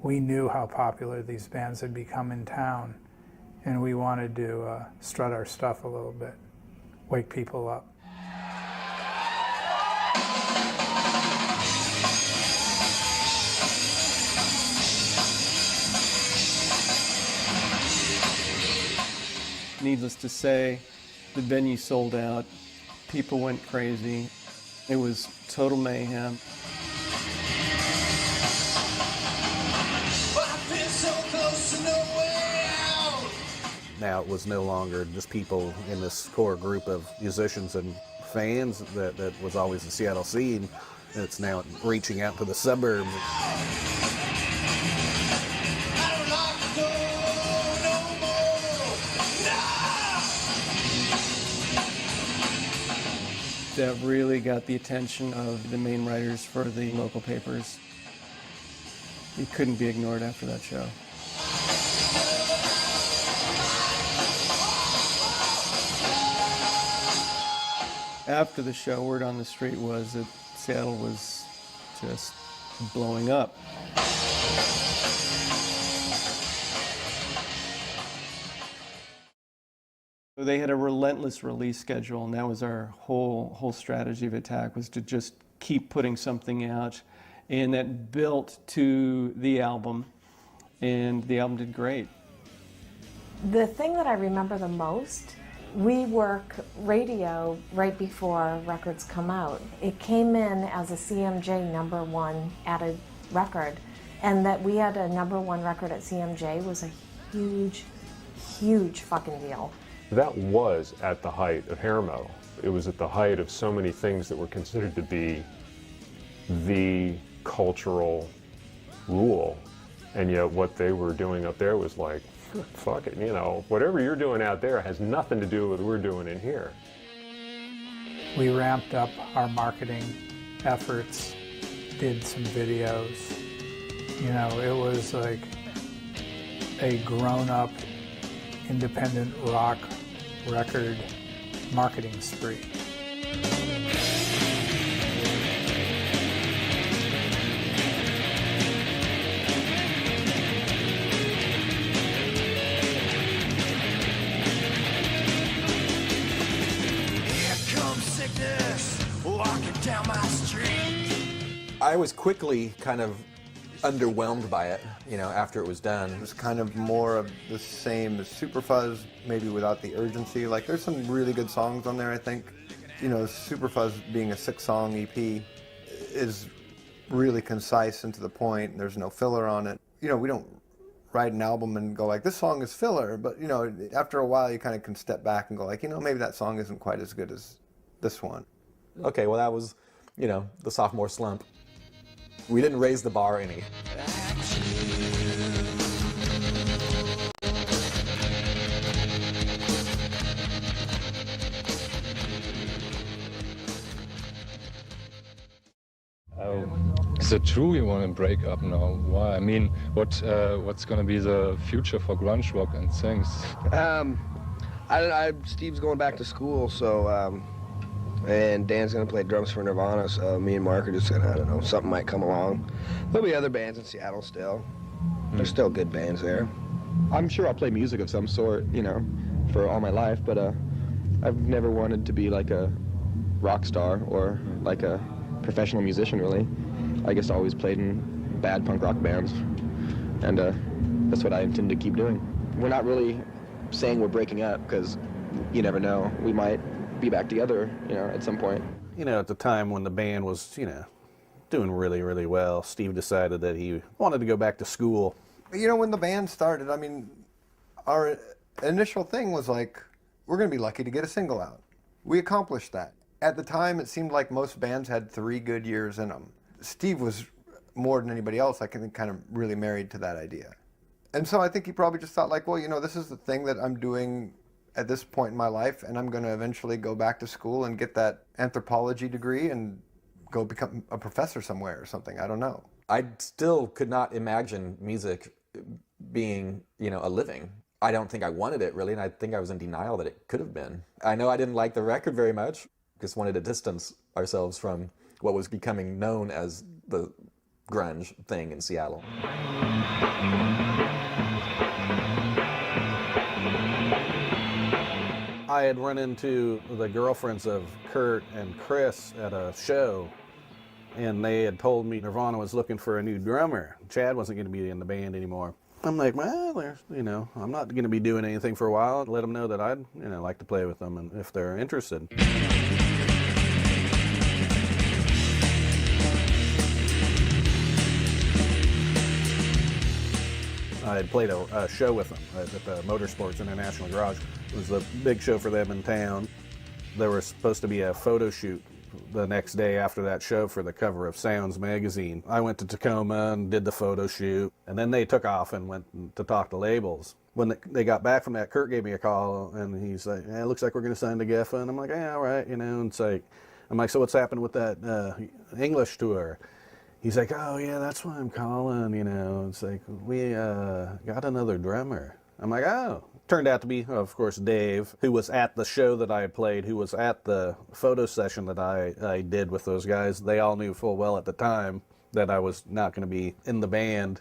We knew how popular these bands had become in town, and we wanted to strut our stuff a little bit, wake people up. Needless to say, the venue sold out. People went crazy. It was total mayhem. Now it was no longer just people in this core group of musicians and fans that was always the Seattle scene. It's now reaching out to the suburbs. That really got the attention of the main writers for the local papers. It couldn't be ignored after that show. After the show, word on the street was that Seattle was just blowing up. They had a relentless release schedule, and that was our whole strategy of attack, was to just keep putting something out. And that built to the album, and the album did great. The thing that I remember the most, we work radio right before records come out. It came in as a CMJ #1 added record, and that we had a #1 record at CMJ was a huge, huge fucking deal. That was at the height of hair metal. It was at the height of so many things that were considered to be the cultural rule. And yet what they were doing up there was like, fuck it, whatever you're doing out there has nothing to do with what we're doing in here. We ramped up our marketing efforts, did some videos. It was like a grown-up independent rock record marketing spree. I was quickly kind of underwhelmed by it, you know, after it was done. It was kind of more of the same as Superfuzz, maybe without the urgency. Like, there's some really good songs on there, I think. You know, Superfuzz being a 6-song EP is really concise and to the point, and there's no filler on it. You know, we don't write an album and go like, this song is filler, but, you know, after a while you kind of can step back and go like, you know, maybe that song isn't quite as good as this one. Okay, well that was, you know, the sophomore slump. We didn't raise the bar any. Is it true you want to break up now? Why? I mean, what's going to be the future for grunge rock and things? Steve's going back to school, so and Dan's gonna play drums for Nirvana. So me and Mark are just gonna, I don't know, something might come along. There'll be other bands in Seattle still. There's still good bands there. I'm sure I'll play music of some sort, you know, for all my life, but I've never wanted to be like a rock star or like a professional musician, really. I guess I always played in bad punk rock bands, and that's what I intend to keep doing. We're not really saying we're breaking up, because you never know. We might be back together, you know, at some point. You know, at the time when the band was, you know, doing really, really well, Steve decided that he wanted to go back to school. You know, when the band started, I mean, our initial thing was like, we're going to be lucky to get a single out. We accomplished that. At the time, it seemed like most bands had 3 good years in them. Steve was, more than anybody else, I think, kind of really married to that idea. And so I think he probably just thought like, well, you know, this is the thing that I'm doing at this point in my life, and I'm going to eventually go back to school and get that anthropology degree and go become a professor somewhere or something. I don't know. I still could not imagine music being, you know, a living. I don't think I wanted it really, and I think I was in denial that it could have been. I know I didn't like the record very much. Just wanted to distance ourselves from what was becoming known as the grunge thing in Seattle. I had run into the girlfriends of Kurt and Chris at a show, and they had told me Nirvana was looking for a new drummer. Chad wasn't going to be in the band anymore. I'm like, well, there's, you know, I'm not going to be doing anything for a while. Let them know that I'd, you know, like to play with them, and if they're interested. I had played a show with them at the Motorsports International Garage. It was a big show for them in town. There was supposed to be a photo shoot the next day after that show for the cover of Sounds magazine. I went to Tacoma and did the photo shoot, and then they took off and went to talk to labels. When they got back from that, Kurt gave me a call, and he's like, "Yeah, it looks like we're going to sign to Geffen." And I'm like, "Yeah, all right," you know. And it's like, I'm like, "So what's happened with that English tour?" He's like, "Oh yeah, that's why I'm calling, you know." It's like, "We got another drummer." I'm like, "Oh." Turned out to be, of course, Dave, who was at the show that I had played, who was at the photo session that I did with those guys. They all knew full well at the time that I was not going to be in the band,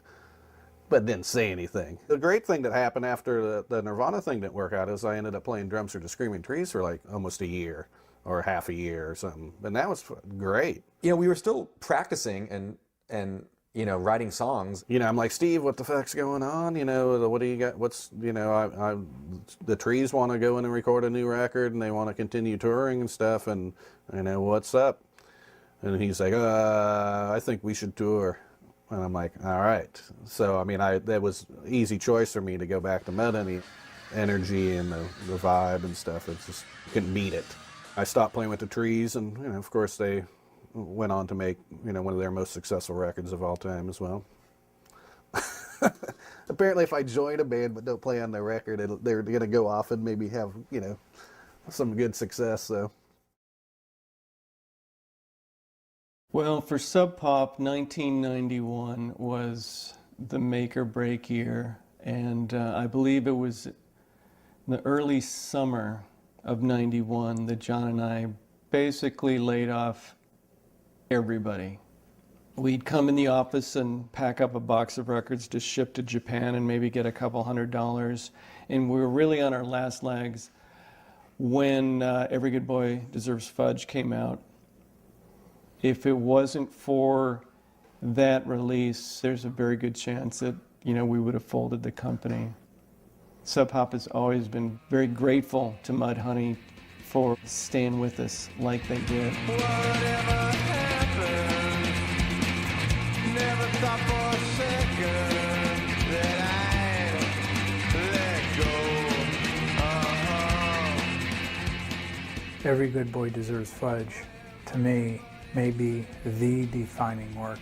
but didn't say anything. The great thing that happened after the Nirvana thing didn't work out is I ended up playing drums for the Screaming Trees for like almost a year or half a year or something. And that was great. You know, we were still practicing and you know, writing songs. You know, I'm like, "Steve, what the fuck's going on? You know, what do you got? What's, you know, the Trees want to go in and record a new record, and they want to continue touring and stuff, and, you know, what's up?" And he's like, "I think we should tour." And I'm like, "All right." So, I mean, that was an easy choice for me to go back to Mudhoney. Energy and the vibe and stuff, it just couldn't beat it. I stopped playing with the Trees, and, you know, of course, they went on to make, you know, one of their most successful records of all time as well. Apparently, if I join a band but don't play on their record, they're going to go off and maybe have, you know, some good success. So. Well, for Sub Pop, 1991 was the make or break year, and I believe it was the early summer of '91 that John and I basically laid off everybody. We'd come in the office and pack up a box of records to ship to Japan and maybe get a couple $100. And we were really on our last legs when Every Good Boy Deserves Fudge came out. If it wasn't for that release, there's a very good chance that, we would have folded the company. Sub Pop has always been very grateful to Mudhoney for staying with us like they did. Never thought for a second that I'd let go. Every Good Boy Deserves Fudge, to me, may be the defining work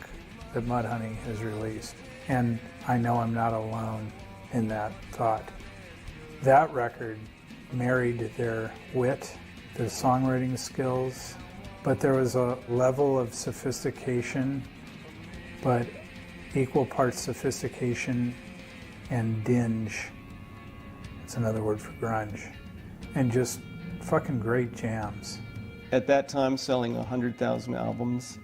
that Mudhoney has released. And I know I'm not alone in that thought. That record married their wit, their songwriting skills, but there was a level of sophistication, but equal parts sophistication and dinge. It's another word for grunge. And just fucking great jams. At that time, selling 100,000 albums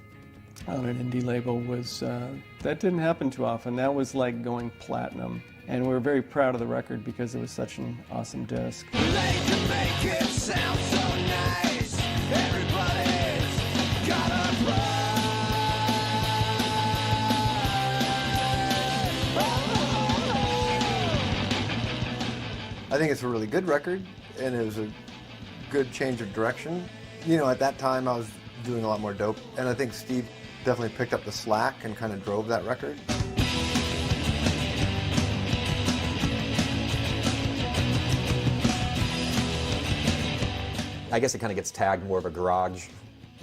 on an indie label was, that didn't happen too often. That was like going platinum. And we were very proud of the record because it was such an awesome disc. They can make it sound so nice. Everybody's got a I think it's a really good record, and it was a good change of direction. At that time I was doing a lot more dope, and I think Steve definitely picked up the slack and kind of drove that record. I guess it kind of gets tagged more of a garage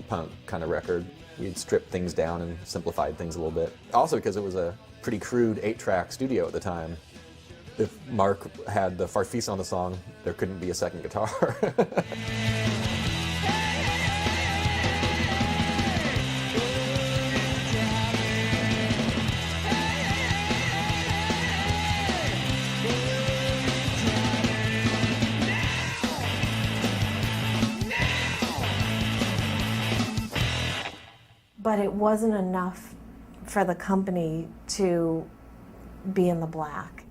punk kind of record. We'd stripped things down and simplified things a little bit. Also because it was a pretty crude 8-track studio at the time. If Mark had the farfisa on the song, there couldn't be a second guitar. But it wasn't enough for the company to be in the black.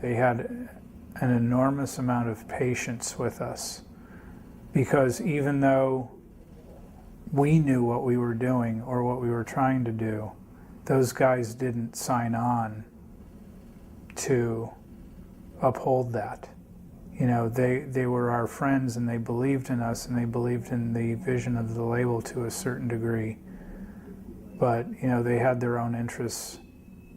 They had an enormous amount of patience with us, because even though we knew what we were doing or what we were trying to do, those guys didn't sign on to uphold that. They were our friends, and they believed in us, and they believed in the vision of the label to a certain degree. But, they had their own interests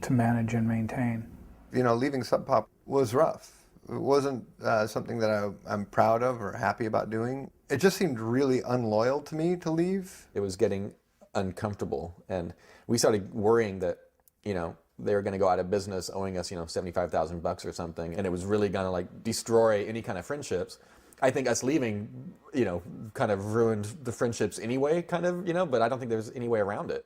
to manage and maintain. Leaving Sub Pop was rough. It wasn't something that I'm proud of or happy about doing. It just seemed really unloyal to me to leave. It was getting uncomfortable, and we started worrying that, they were going to go out of business owing us, $75,000 or something, and it was really going to destroy any kind of friendships. I think us leaving, kind of ruined the friendships anyway, but I don't think there's any way around it.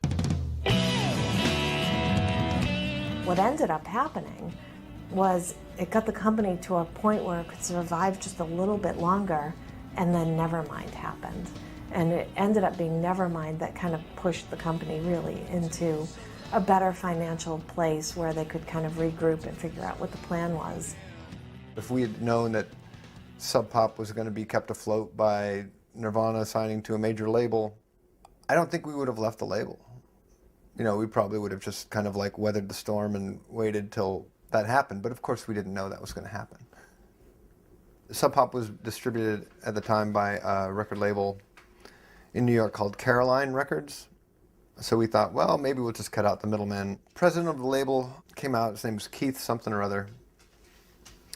What ended up happening was it got the company to a point where it could survive just a little bit longer, and then Nevermind happened. And it ended up being Nevermind that kind of pushed the company really into a better financial place where they could kind of regroup and figure out what the plan was. If we had known that Sub Pop was going to be kept afloat by Nirvana signing to a major label, I don't think we would have left the label. We probably would have just kind of weathered the storm and waited till that happened, but of course we didn't know that was going to happen. Sub Pop was distributed at the time by a record label in New York called Caroline Records. So we thought, well, maybe we'll just cut out the middleman. President of the label came out, his name was Keith something or other.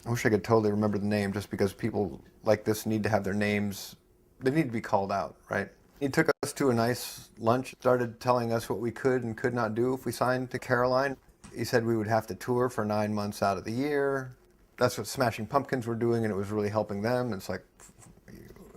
I wish I could totally remember the name, just because people like this need to have their names, they need to be called out, right? He took us to a nice lunch, started telling us what we could and could not do if we signed to Caroline. He said we would have to tour for 9 months out of the year. That's what Smashing Pumpkins were doing, and it was really helping them. It's like,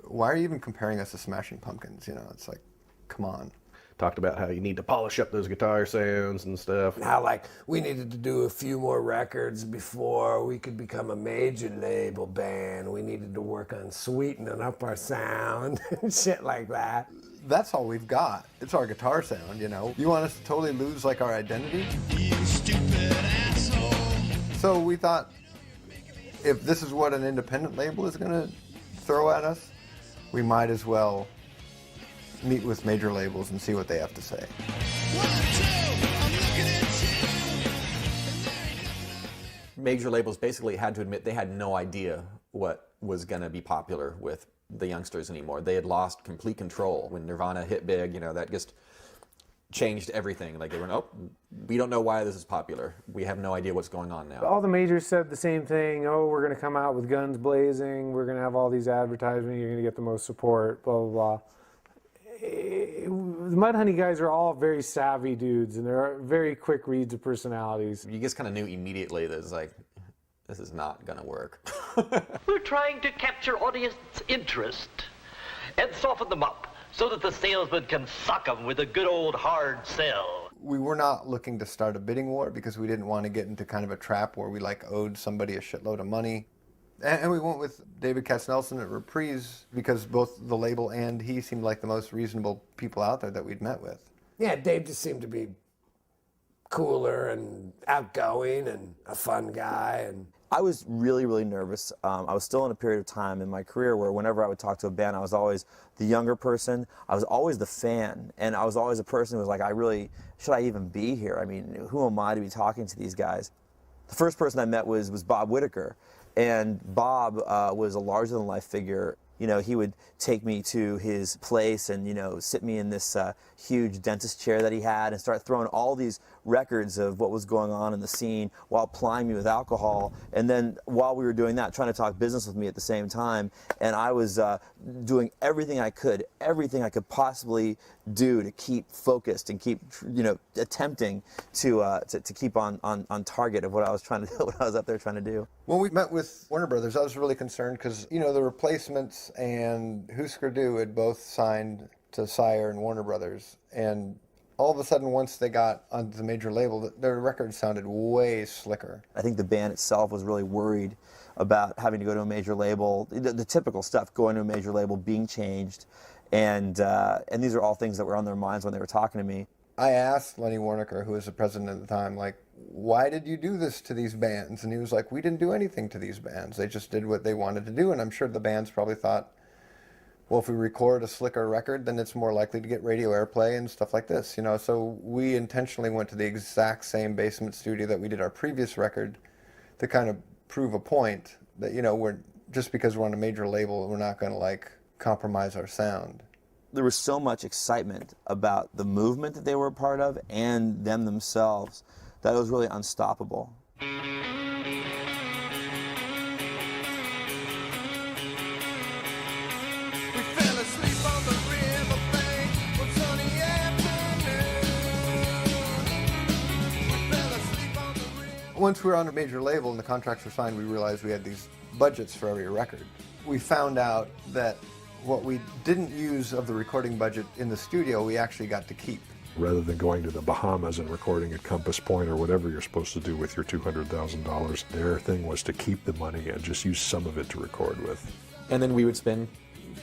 why are you even comparing us to Smashing Pumpkins? It's like, come on. talked about how you need to polish up those guitar sounds and stuff. How like we needed to do a few more records before we could become a major label band. We needed to work on sweetening up our sound and shit like that. That's all we've got. It's our guitar sound, you know. You want us to totally lose like our identity? You stupid asshole. So we thought, if this is what an independent label is gonna throw at us, we might as well meet with major labels and see what they have to say. Major labels basically had to admit they had no idea what was going to be popular with the youngsters anymore. They had lost complete control. When Nirvana hit big, you know, that just changed everything. Like they went, oh, we don't know why this is popular. We have no idea what's going on now. All the majors said the same thing. Oh, we're going to come out with guns blazing. We're going to have all these advertisements. You're going to get the most support, blah, blah, blah. The Mudhoney guys are all very savvy dudes, and they're very quick reads of personalities. You just kind of knew immediately that it's like, this is not going to work. We're trying to capture audience interest and soften them up so that the salesman can suck them with a good old hard sell. We were not looking to start a bidding war because we didn't want to get into kind of a trap where we like owed somebody a shitload of money. And we went with David Katznelson at Reprise because both the label and he seemed like the most reasonable people out there that we'd met with. Yeah, Dave just seemed to be cooler and outgoing and a fun guy. And I was really, really nervous. I was still in a period of time in my career where whenever I would talk to a band, I was always the younger person. I was always the fan, and I was always a person who was like, should I even be here? I mean, who am I to be talking to these guys? The first person I met was Bob Whitaker. And Bob was a larger-than-life figure. You know, he would take me to his place and, you know, sit me in this huge dentist chair that he had and start throwing all these records of what was going on in the scene while plying me with alcohol. And then while we were doing that, trying to talk business with me at the same time. And I was doing everything I could possibly do to keep focused and keep, you know, attempting to keep on target of what I was trying to do, what I was up there trying to do. When we met with Warner Brothers, I was really concerned because, you know, the Replacements and Husker Du had both signed to Sire and Warner Brothers. And all of a sudden, once they got onto the major label, their records sounded way slicker. I think the band itself was really worried about having to go to a major label, the typical stuff, going to a major label, being changed. And these are all things that were on their minds when they were talking to me. I asked Lenny Warnaker, who was the president at the time, like, why did you do this to these bands? And he was like, we didn't do anything to these bands. They just did what they wanted to do. And I'm sure the bands probably thought, well, if we record a slicker record, then it's more likely to get radio airplay and stuff like this, you know. So we intentionally went to the exact same basement studio that we did our previous record to kind of prove a point that, you know, just because we're on a major label, we're not going to like compromise our sound. There was so much excitement about the movement that they were a part of and them themselves that it was really unstoppable. Once we were on a major label and the contracts were signed, we realized we had these budgets for every record. We found out that what we didn't use of the recording budget in the studio, we actually got to keep. Rather than going to the Bahamas and recording at Compass Point or whatever you're supposed to do with your $200,000, their thing was to keep the money and just use some of it to record with. And then we would spend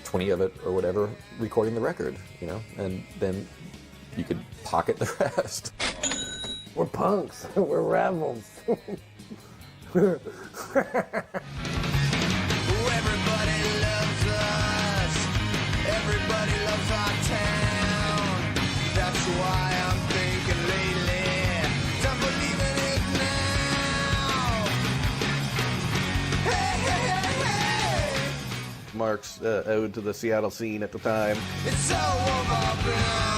20 of it or whatever recording the record, you know, and then you could pocket the rest. We're punks. We're rebels. Everybody loves us. Everybody loves our town. That's why I'm thinking lately, I'm believing it now. Hey, hey, hey, hey. Mark's ode to the Seattle scene at the time. It's so overblown.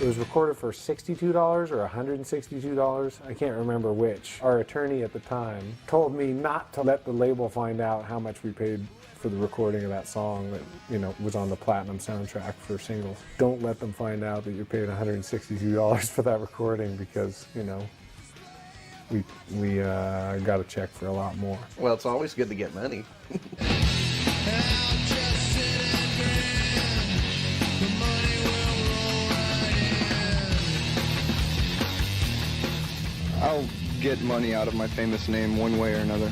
It was recorded for $62 or $162. I can't remember which. Our attorney at the time told me not to let the label find out how much we paid for the recording of that song that, you know, was on the platinum soundtrack for singles. Don't let them find out that you paid $162 for that recording because, you know, we got a check for a lot more. Well, it's always good to get money. I'll get money out of my famous name one way or another.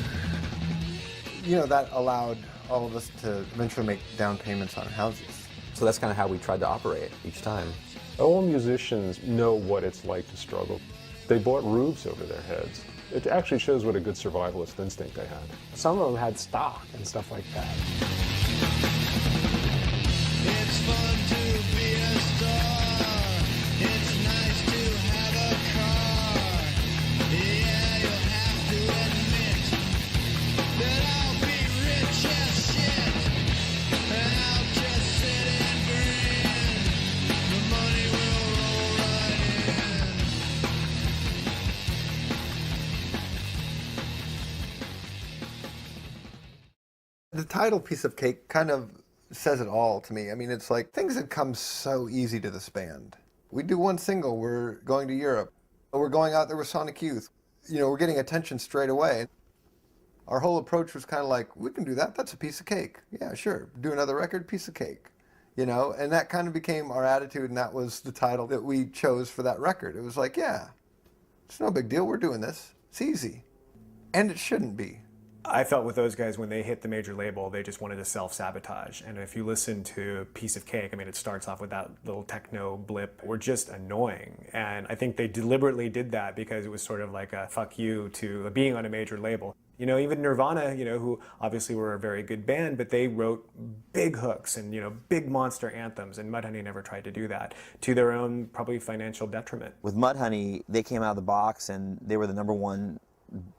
You know, that allowed all of us to eventually make down payments on houses. So that's kind of how we tried to operate each time. All musicians know what it's like to struggle. They bought roofs over their heads. It actually shows what a good survivalist instinct they had. Some of them had stock and stuff like that. It's fun to be a star. It's nice to have a car. Yeah, you'll have to admit that I'll be rich as shit. And I'll just sit and grin. The money will roll right in. The title Piece of Cake kind of says it all to me. I mean, it's like things had come so easy to this band. We do one single, we're going to Europe. We're going out there with Sonic Youth. You know, we're getting attention straight away. Our whole approach was kind of like, we can do that, that's a piece of cake. Yeah, sure. Do another record, piece of cake. You know, and that kind of became our attitude, and that was the title that we chose for that record. It was like, yeah, it's no big deal, we're doing this. It's easy. And it shouldn't be. I felt with those guys, when they hit the major label, they just wanted to self-sabotage. And if you listen to Piece of Cake, I mean, it starts off with that little techno blip. We're just annoying. And I think they deliberately did that because it was sort of like a fuck you to being on a major label. You know, even Nirvana, you know, who obviously were a very good band, but they wrote big hooks and, you know, big monster anthems, and Mudhoney never tried to do that, to their own probably financial detriment. With Mudhoney, they came out of the box and they were the #1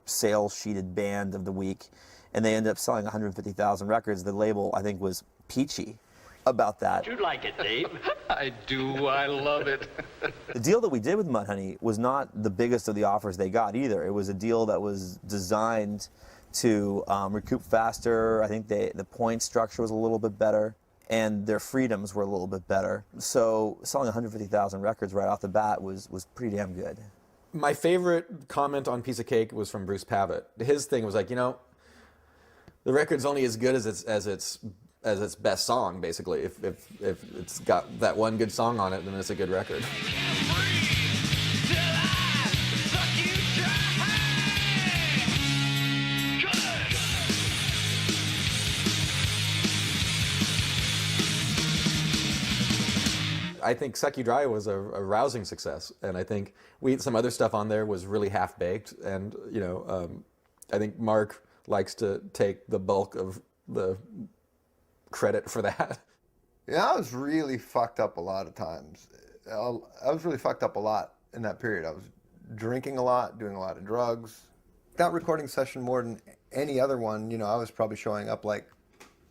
sales sheeted band of the week, and they ended up selling 150,000 records. The label, I think, was peachy about that. You'd like it, Dave. I do. I love it. The deal that we did with Mudhoney was not the biggest of the offers they got either. It was a deal that was designed to recoup faster. I think the point structure was a little bit better, and their freedoms were a little bit better. So selling 150,000 records right off the bat was pretty damn good. My favorite comment on Piece of Cake was from Bruce Pavitt. His thing was like, you know, the record's only as good as its best song, basically. If it's got that one good song on it, then it's a good record. I think Suck You Dry was a rousing success, and I think some other stuff on there was really half-baked, and you know, I think Mark likes to take the bulk of the credit for that. Yeah, I was really fucked up a lot of times. I was really fucked up a lot in that period. I was drinking a lot, doing a lot of drugs. That recording session, more than any other one, you know, I was probably showing up like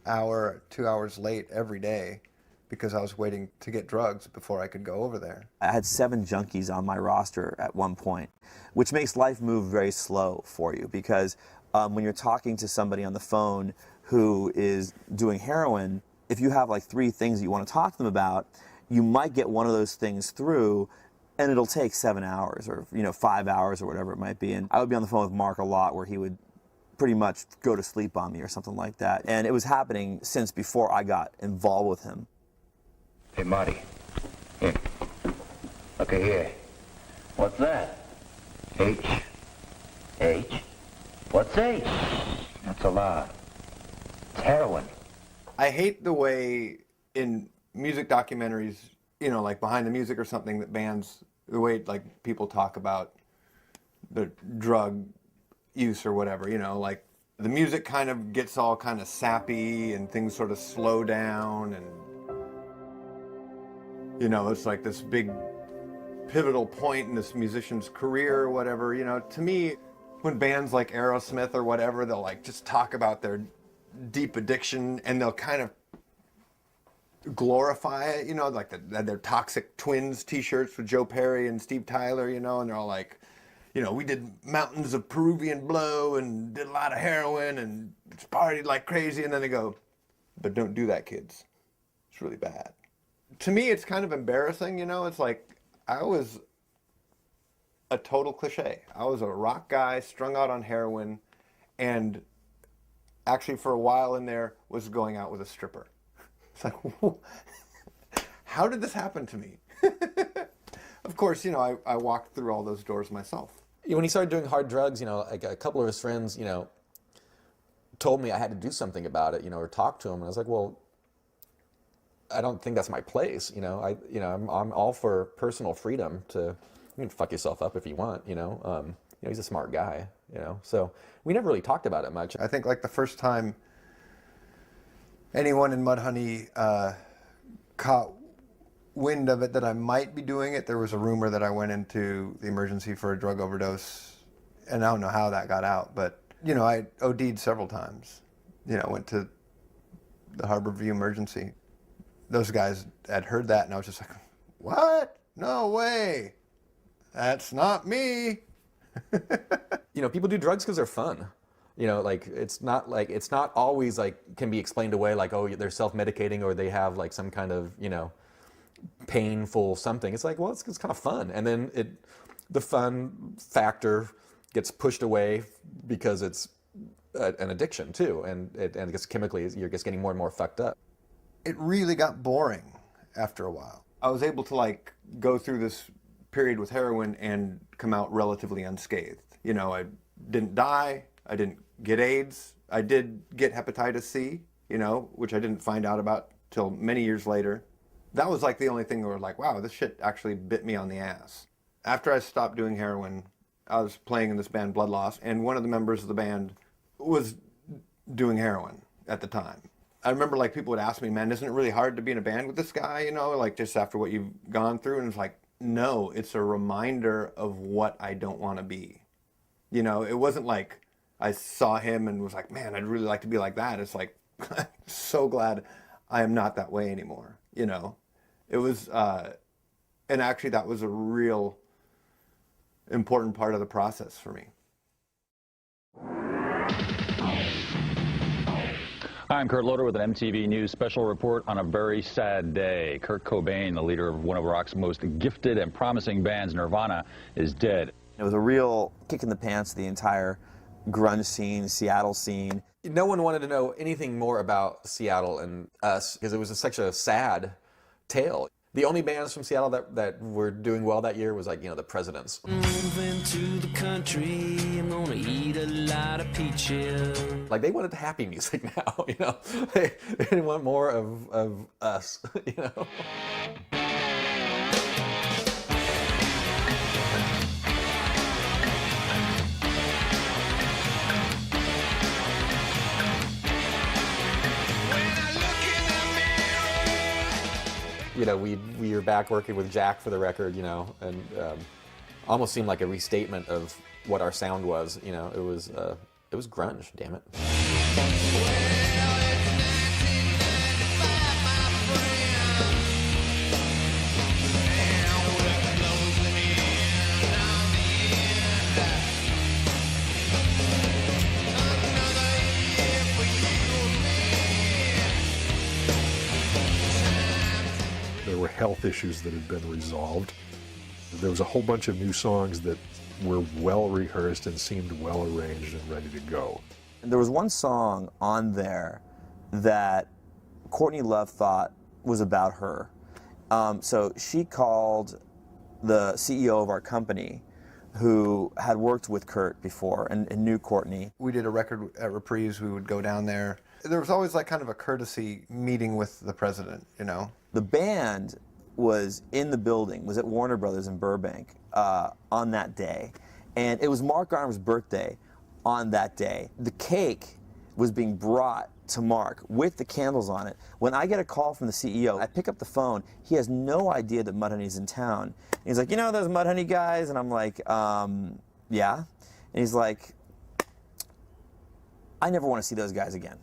hour, 2 hours late every day, because I was waiting to get drugs before I could go over there. I had 7 junkies on my roster at one point, which makes life move very slow for you, because when you're talking to somebody on the phone who is doing heroin, if you have like 3 things that you want to talk to them about, you might get one of those things through, and it'll take 7 hours or 5 hours or whatever it might be. And I would be on the phone with Mark a lot, where he would pretty much go to sleep on me or something like that. And it was happening since before I got involved with him. Hey, Marty. Here. Okay, here. What's that? H. H. What's H? That's a lot. It's heroin. I hate the way in music documentaries, you know, like Behind the Music or something, that bands, the way like people talk about the drug use or whatever, you know, like the music kind of gets all kind of sappy and things sort of slow down, and you know, it's like this big pivotal point in this musician's career or whatever. You know, to me, when bands like Aerosmith or whatever, they'll like just talk about their deep addiction, and they'll kind of glorify it, you know, like their Toxic Twins t-shirts with Joe Perry and Steve Tyler, you know, and they're all like, you know, we did mountains of Peruvian blow and did a lot of heroin and partied like crazy, and then they go, but don't do that, kids. It's really bad. To me, it's kind of embarrassing, you know, it's like I was a total cliche. I was a rock guy strung out on heroin, and actually for a while in there was going out with a stripper. It's like, how did this happen to me? Of course, you know, I walked through all those doors myself. When he started doing hard drugs, like a couple of his friends, told me I had to do something about it, or talk to him. And I was like, well, I don't think that's my place. I'm all for personal freedom to, you can fuck yourself up if you want, he's a smart guy, so we never really talked about it much. I think like the first time anyone in Mudhoney caught wind of it that I might be doing it, there was a rumor that I went into the emergency for a drug overdose, and I don't know how that got out, but I OD'd several times. Went to the Harbor View emergency. Those guys had heard that, and I was just like, what? No way. That's not me. People do drugs because they're fun. Like it's not always like can be explained away like, oh, they're self-medicating or they have like some kind of, painful something. It's like, well, it's kind of fun. And then the fun factor gets pushed away because it's an addiction too. And it gets chemically, you're just getting more and more fucked up. It really got boring after a while. I was able to like go through this period with heroin and come out relatively unscathed. I didn't die. I didn't get AIDS. I did get hepatitis C, which I didn't find out about till many years later. That was like the only thing where like, wow, this shit actually bit me on the ass. After I stopped doing heroin, I was playing in this band Blood Loss, and one of the members of the band was doing heroin at the time. I remember like people would ask me, man, isn't it really hard to be in a band with this guy, like just after what you've gone through? And it's like, no, it's a reminder of what I don't want to be. It wasn't like I saw him and was like, man, I'd really like to be like that. It's like, I'm so glad I am not that way anymore. It was, and actually that was a real important part of the process for me. Hi, I'm Kurt Loder with an MTV News special report on a very sad day. Kurt Cobain, the leader of one of rock's most gifted and promising bands, Nirvana, is dead. It was a real kick in the pants to the entire grunge scene, Seattle scene. No one wanted to know anything more about Seattle and us because it was such a sad tale. The only bands from Seattle that were doing well that year was like, the Presidents. Moving to the country, I'm gonna eat a lot of peaches. Like they wanted happy music now, They didn't want more of us, we were back working with Jack for the record, and almost seemed like a restatement of what our sound was. It was grunge, damn it. There were health issues that had been resolved. There was a whole bunch of new songs that were well rehearsed and seemed well arranged and ready to go. There was one song on there that Courtney Love thought was about her. So she called the CEO of our company, who had worked with Kurt before and knew Courtney. We did a record at Reprise. We would go down there. There was always like kind of a courtesy meeting with the president, The band was in the building, was at Warner Brothers in Burbank on that day. And it was Mark Arm's birthday on that day. The cake was being brought to Mark with the candles on it. When I get a call from the CEO, I pick up the phone. He has no idea that Mudhoney's in town. And he's like, those Mudhoney guys? And I'm like, yeah. And he's like, I never want to see those guys again.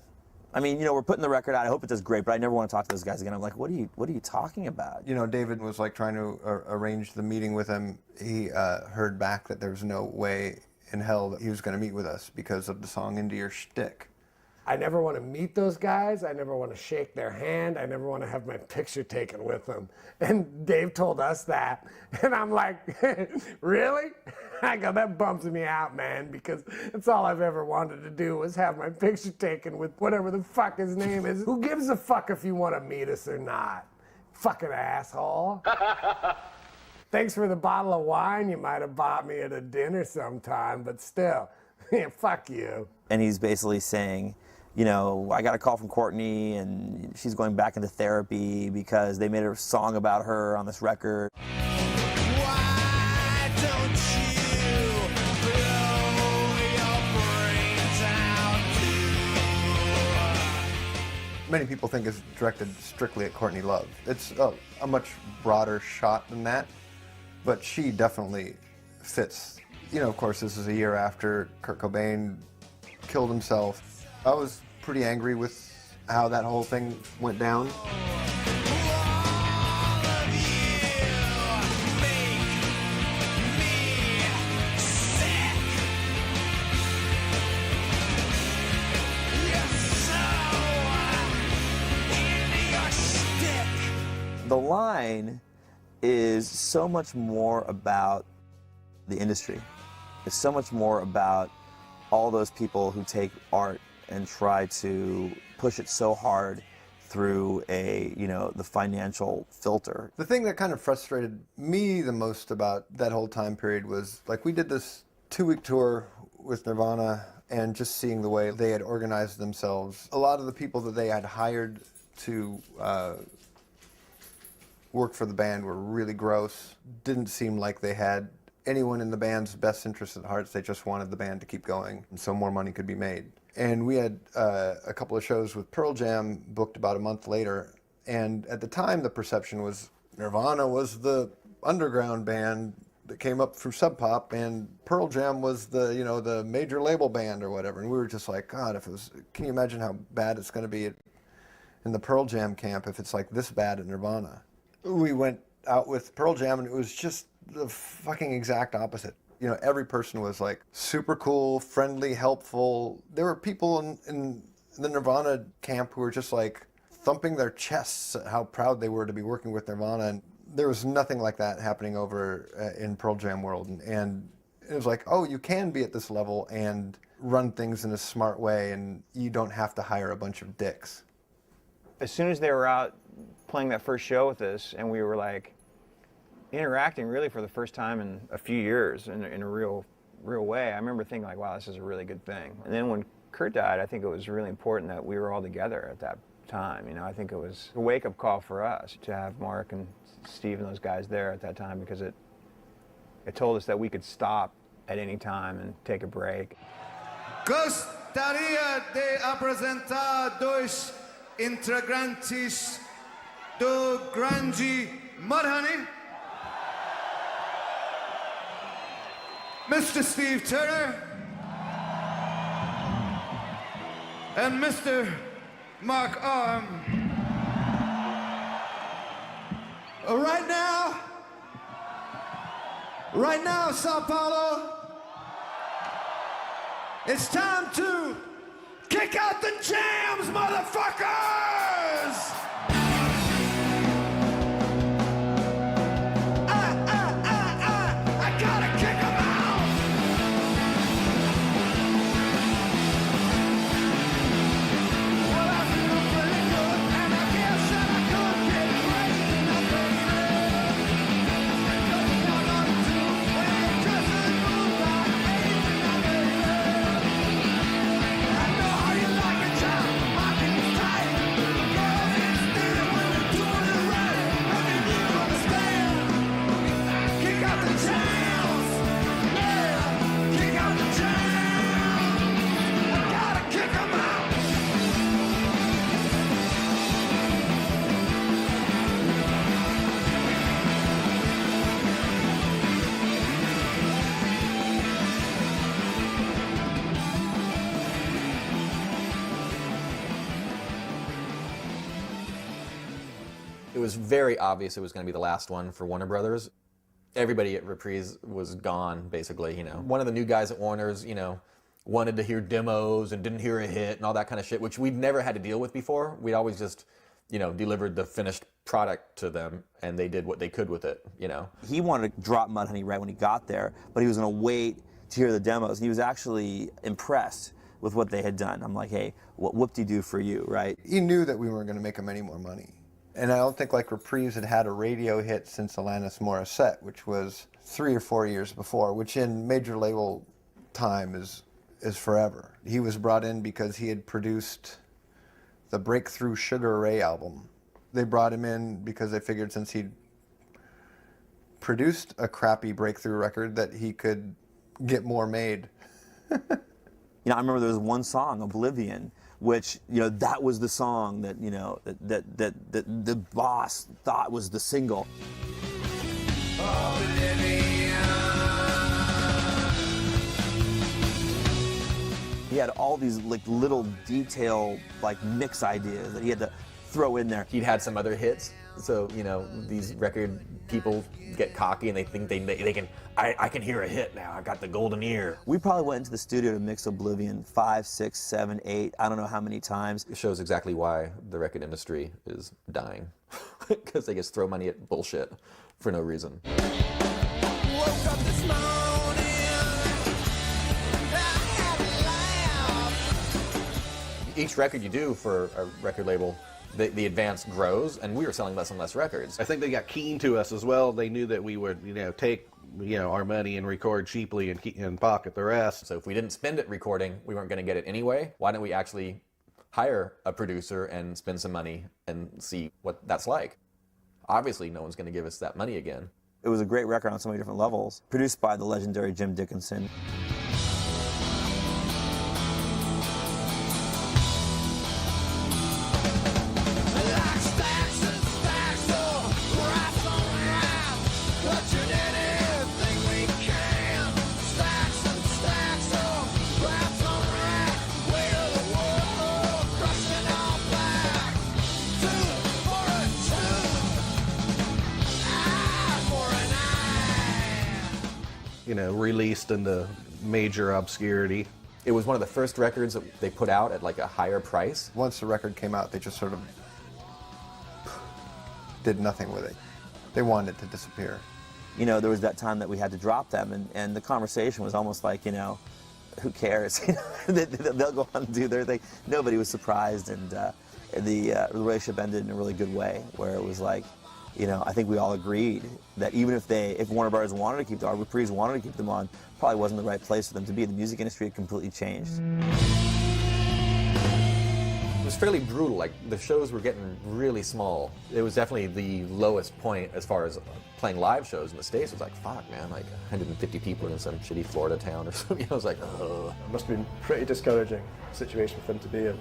I mean, we're putting the record out. I hope it does great, but I never want to talk to those guys again. I'm like, what are you talking about? David was like trying to arrange the meeting with him. He heard back that there was no way in hell that he was going to meet with us because of the song Into Your Shtick. I never want to meet those guys. I never want to shake their hand. I never want to have my picture taken with them. And Dave told us that. And I'm like, really? I go, that bums me out, man, because that's all I've ever wanted to do was have my picture taken with whatever the fuck his name is. Who gives a fuck if you want to meet us or not? Fucking asshole. Thanks for the bottle of wine you might have bought me at a dinner sometime, but still, fuck you. And he's basically saying, you know, I got a call from Courtney and she's going back into therapy because they made a song about her on this record. Why don't you blow your brains out too? Many people think it's directed strictly at Courtney Love. It's a much broader shot than that, but she definitely fits. You know, of course, this is a year after Kurt Cobain killed himself. I was pretty angry with how that whole thing went down. The line is so much more about the industry. It's so much more about all those people who take art and try to push it so hard through the financial filter. The thing that kind of frustrated me the most about that whole time period was, like, we did this 2-week tour with Nirvana, and just seeing the way they had organized themselves. A lot of the people that they had hired to work for the band were really gross. Didn't seem like they had anyone in the band's best interest at heart. They just wanted the band to keep going, and so more money could be made. And we had a couple of shows with Pearl Jam booked about a month later, and at the time the perception was Nirvana was the underground band that came up through Sub Pop, and Pearl Jam was the major label band or whatever. And we were just like, God, can you imagine how bad it's going to be in the Pearl Jam camp if it's like this bad at Nirvana? We went out with Pearl Jam, and it was just the fucking exact opposite. You know, every person was like super cool, friendly, helpful. There were people in the Nirvana camp who were just like thumping their chests at how proud they were to be working with Nirvana. And there was nothing like that happening over in Pearl Jam world. And it was like, oh, you can be at this level and run things in a smart way, and you don't have to hire a bunch of dicks. As soon as they were out playing that first show with us, and we were like interacting really for the first time in a few years in a real way, I remember thinking like, wow, this is a really good thing. And then when Kurt died, I think it was really important that we were all together at that time. You know, I think it was a wake-up call for us to have Mark and Steve and those guys there at that time, because it told us that we could stop at any time and take a break. Gostaria de apresentar dois integrantes do grande Mudhoney, Mr. Steve Turner and Mr. Mark Arm. Right now, Sao Paulo, it's time to kick out the jams, motherfuckers! I gotta kick 'em out! Well, I feel pretty good, and I guess that I could get crazy now, baby. Just one or two, and just a good like baby now, baby. I know how you like it, child. My thing's tight. Girl, it's still when you're doing it right. I mean, you understand. Kick out the jams. Yeah, kick out the jams. I gotta kick 'em out. It was very obvious it was going to be the last one for Warner Brothers. Everybody at Reprise was gone, basically, you know. One of the new guys at Warner's, you know, wanted to hear demos and didn't hear a hit and all that kind of shit, which we'd never had to deal with before. We'd always just, you know, delivered the finished product to them, and they did what they could with it, you know. He wanted to drop Mudhoney right when he got there, but he was going to wait to hear the demos. And he was actually impressed with what they had done. I'm like, hey, what whoop-de-doo for you, right? He knew that we weren't going to make him any more money. And I don't think like Reprise had a radio hit since Alanis Morissette, which was 3 or 4 years before, which in major label time is forever. He was brought in because he had produced the breakthrough Sugar Ray album. They brought him in because they figured since he'd produced a crappy breakthrough record that he could get more made. You know, I remember there was one song, Oblivion, which, you know, that was the song that, you know, that the boss thought was the single. He had all these like little detail like mix ideas that he had to throw in there. He'd had some other hits, so you know these record people get cocky and they think they can. I can hear a hit now. I got the golden ear. We probably went into the studio to mix Oblivion 5, 6, 7, 8. I don't know how many times. It shows exactly why the record industry is dying, because they just throw money at bullshit for no reason. Woke up this morning, I had a laugh. Each record you do for a record label, the advance grows, and we were selling less and less records. I think they got keen to us as well. They knew that we would, you know, take, you know, our money and record cheaply and pocket the rest. So if we didn't spend it recording, we weren't going to get it anyway. Why don't we actually hire a producer and spend some money and see what that's like? Obviously, no one's going to give us that money again. It was a great record on so many different levels, produced by the legendary Jim Dickinson. You know, released into major obscurity. It was one of the first records that they put out at like a higher price. Once the record came out, they just sort of did nothing with it. They wanted it to disappear. You know, there was that time that we had to drop them, and the conversation was almost like, you know, who cares? They'll go on and do their thing. Nobody was surprised, and the relationship ended in a really good way, where it was like, you know, I think we all agreed that even if Warner Brothers wanted to keep the Reprise wanted to keep them on, probably wasn't the right place for them to be. The music industry had completely changed. It was fairly brutal. Like the shows were getting really small. It was definitely the lowest point as far as playing live shows in the States. It was like, fuck, man, like 150 people in some shitty Florida town or something. I was like, ugh. It must have been a pretty discouraging situation for them to be in.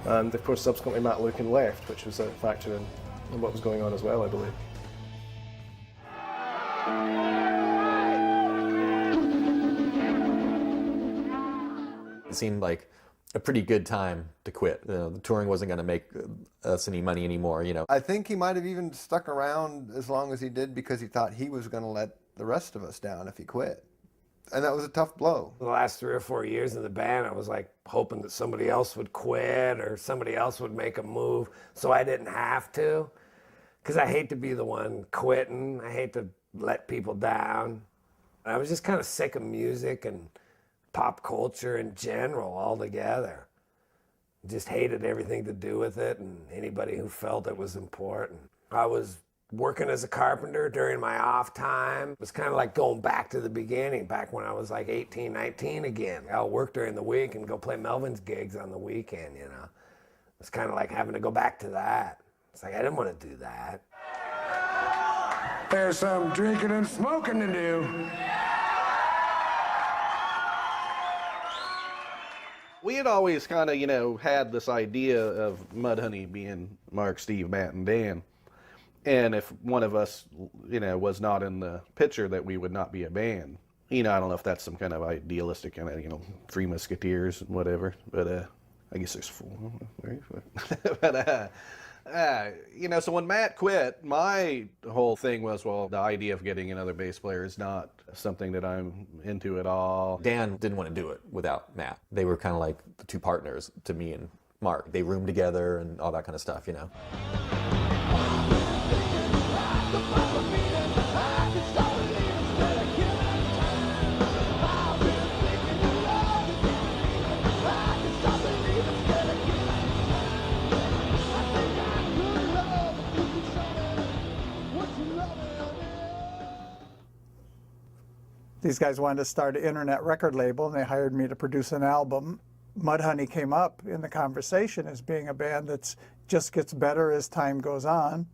And of course, subsequently, Matt Lukin left, which was a factor in what was going on as well, I believe. It seemed like a pretty good time to quit. You know, the touring wasn't going to make us any money anymore, you know. I think he might have even stuck around as long as he did because he thought he was going to let the rest of us down if he quit. And that was a tough blow. The last 3 or 4 years in the band, I was like hoping that somebody else would quit or somebody else would make a move so I didn't have to. Because I hate to be the one quitting. I hate to let people down. I was just kind of sick of music and pop culture in general altogether. Just hated everything to do with it and anybody who felt it was important. I was working as a carpenter during my off time. It was kind of like going back to the beginning, back when I was like 18, 19 again. I'll work during the week and go play Melvin's gigs on the weekend, you know. It's kind of like having to go back to that. It's like, I didn't want to do that. There's some drinking and smoking to do. We had always kind of, you know, had this idea of Mudhoney being Mark, Steve, Matt, and Dan. And if one of us, you know, was not in the picture, that we would not be a band. You know, I don't know if that's some kind of idealistic kind of, you know, Three Musketeers and whatever. But I guess there's 4. But, you know, so when Matt quit, my whole thing was, well, the idea of getting another bass player is not something that I'm into at all. Dan didn't want to do it without Matt. They were kind of like the two partners to me and Mark. They roomed together and all that kind of stuff, you know. These guys wanted to start an internet record label, and they hired me to produce an album. Mudhoney came up in the conversation as being a band that just gets better as time goes on.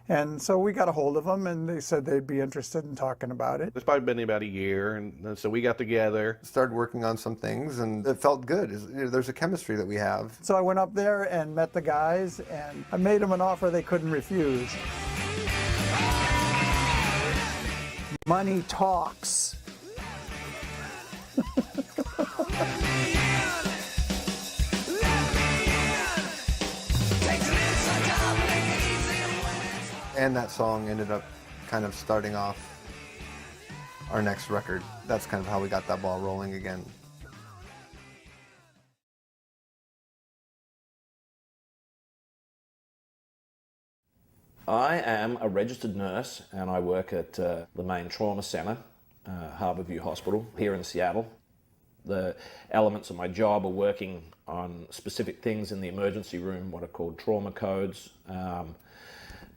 And so we got a hold of them, and they said they'd be interested in talking about it. It's probably been about a year, and so we got together. Started working on some things, and it felt good. There's a chemistry that we have. So I went up there and met the guys, and I made them an offer they couldn't refuse. Money talks. And that song ended up kind of starting off our next record. That's kind of how we got that ball rolling again. I am a registered nurse, and I work at the main trauma centre, Harborview Hospital, here in Seattle. The elements of my job are working on specific things in the emergency room, what are called trauma codes,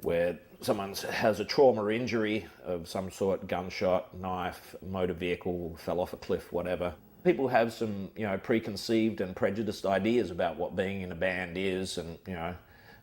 where someone has a trauma injury of some sort, gunshot, knife, motor vehicle, fell off a cliff, whatever. People have some, preconceived and prejudiced ideas about what being in a band is, and,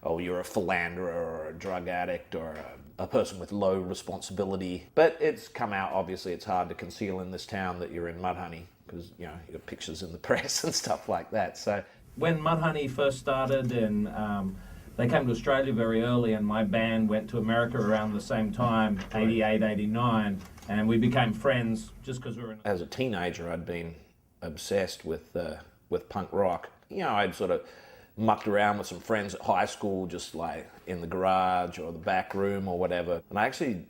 oh, you're a philanderer or a drug addict or a person with low responsibility. But it's come out, obviously, it's hard to conceal in this town that you're in Mudhoney, because, you got pictures in the press and stuff like that. So when Mudhoney first started, and they came to Australia very early, and my band went to America around the same time, 88, 89, and we became friends just because we were in... As a teenager, I'd been obsessed with punk rock. I'd sort of mucked around with some friends at high school, just like in the garage or the back room or whatever. And I actually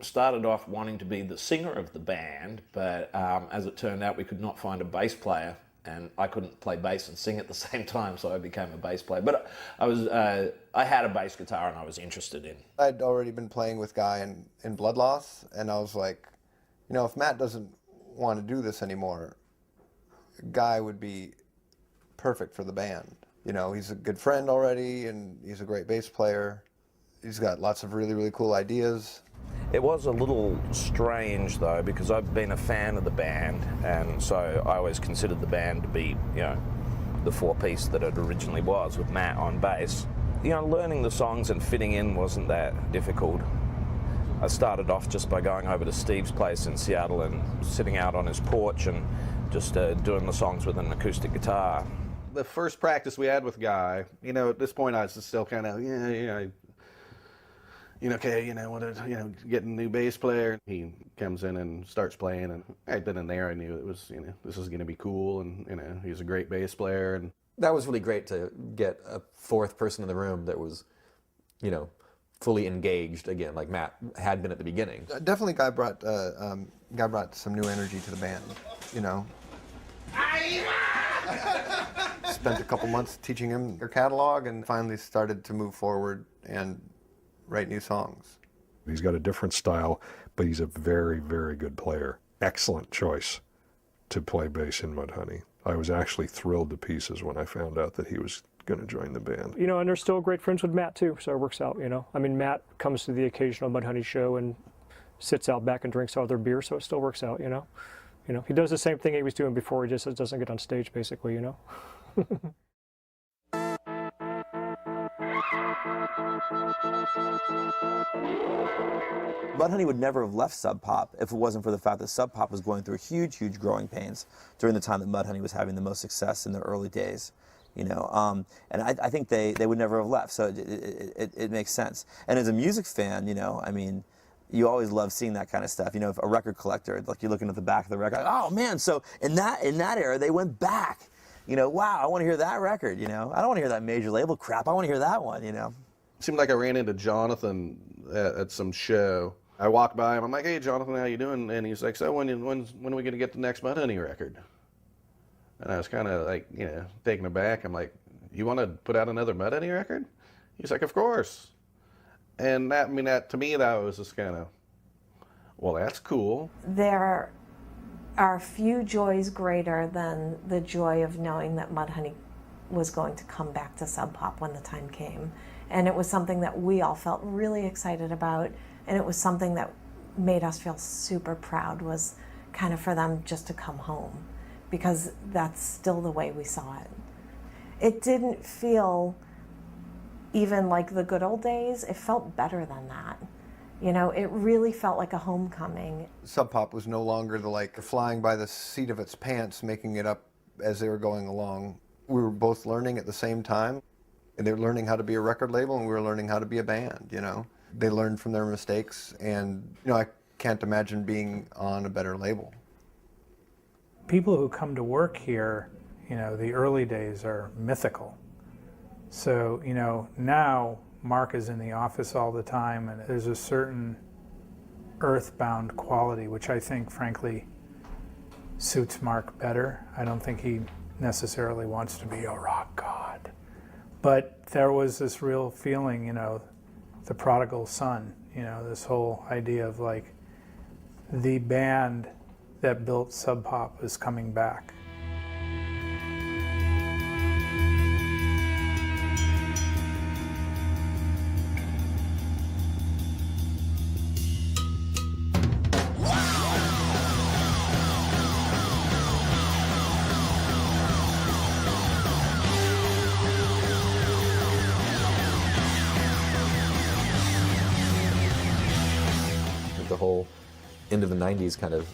started off wanting to be the singer of the band, but as it turned out, we could not find a bass player, and I couldn't play bass and sing at the same time, so I became a bass player. But I had a bass guitar and I was interested in. I'd already been playing with Guy in Blood Loss, and I was like, if Matt doesn't want to do this anymore, Guy would be perfect for the band. He's a good friend already, and he's a great bass player. He's got lots of really, really cool ideas. It was a little strange, though, because I've been a fan of the band, and so I always considered the band to be, the four-piece that it originally was, with Matt on bass. Learning the songs and fitting in wasn't that difficult. I started off just by going over to Steve's place in Seattle and sitting out on his porch and just doing the songs with an acoustic guitar. The first practice we had with Guy, at this point I was just still kind of, getting a new bass player. He comes in and starts playing, and right then and there I knew it was, this is going to be cool, and he's a great bass player. And that was really great to get a fourth person in the room that was, fully engaged again, like Matt had been at the beginning. Definitely Guy brought some new energy to the band, Spent a couple months teaching him their catalog, and finally started to move forward and write new songs. He's got a different style, but he's a very, very good player. Excellent choice to play bass in Mudhoney. I was actually thrilled to pieces when I found out that he was going to join the band. And they're still great friends with Matt too, so it works out, I mean, Matt comes to the occasional Mudhoney show and sits out back and drinks all their beer, so it still works out, He does the same thing he was doing before, he just doesn't get on stage, basically, Mudhoney would never have left Sub Pop if it wasn't for the fact that Sub Pop was going through huge, huge growing pains during the time that Mudhoney was having the most success in the early days. And I think they would never have left, so it makes sense. And as a music fan, I mean, you always love seeing that kind of stuff. If a record collector, like you're looking at the back of the record, like, oh man, so in that era they went back. Wow, I want to hear that record. I don't want to hear that major label crap. I want to hear that one. It seemed like I ran into Jonathan at some show. I walked by him. I'm like, hey, Jonathan, how you doing? And he's like, so when are we going to get the next Mudhoney record? And I was kind of like, taken aback. I'm like, you want to put out another Mudhoney record? He's like, of course. And that to me, that was just kind of, well, that's cool. There are few joys greater than the joy of knowing that Mudhoney was going to come back to Sub Pop when the time came. And it was something that we all felt really excited about, and it was something that made us feel super proud, was kind of for them just to come home, because that's still the way we saw it. It didn't feel even like the good old days. It felt better than that. You know, it really felt like a homecoming. Sub Pop was no longer the like flying by the seat of its pants, making it up as they were going along. We were both learning at the same time. And they were learning how to be a record label, and we were learning how to be a band, you know. They learned from their mistakes, and, you know, I can't imagine being on a better label. People who come to work here, you know, the early days are mythical. So, you know, now Mark is in the office all the time, and there's a certain earthbound quality, which I think, frankly, suits Mark better. I don't think he necessarily wants to be a rock god. But there was this real feeling, you know, the prodigal son, you know, this whole idea of like the band that built Sub Pop is coming back. The whole end of the 90s kind of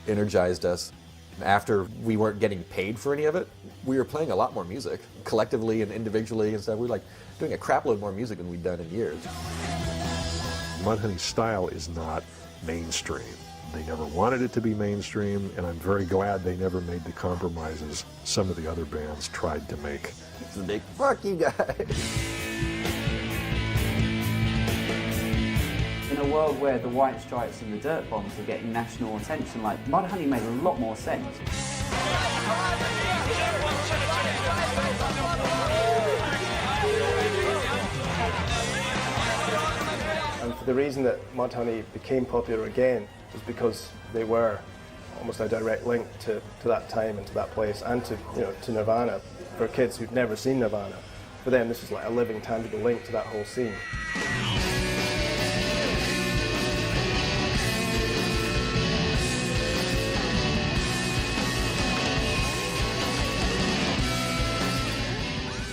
energized us. After we weren't getting paid for any of it, we were playing a lot more music, collectively and individually and stuff. We were like doing a crap load more music than we'd done in years. Mudhoney's style is not mainstream. They never wanted it to be mainstream, and I'm very glad they never made the compromises some of the other bands tried to make. It's a big fuck you guys. In a world where the White Stripes and the Dirt Bombs are getting national attention, like Mudhoney made a lot more sense. And for the reason that Mudhoney became popular again was because they were almost a direct link to that time and to that place, and to, you know, to Nirvana. For kids who'd never seen Nirvana, for them this was like a living, tangible link to that whole scene.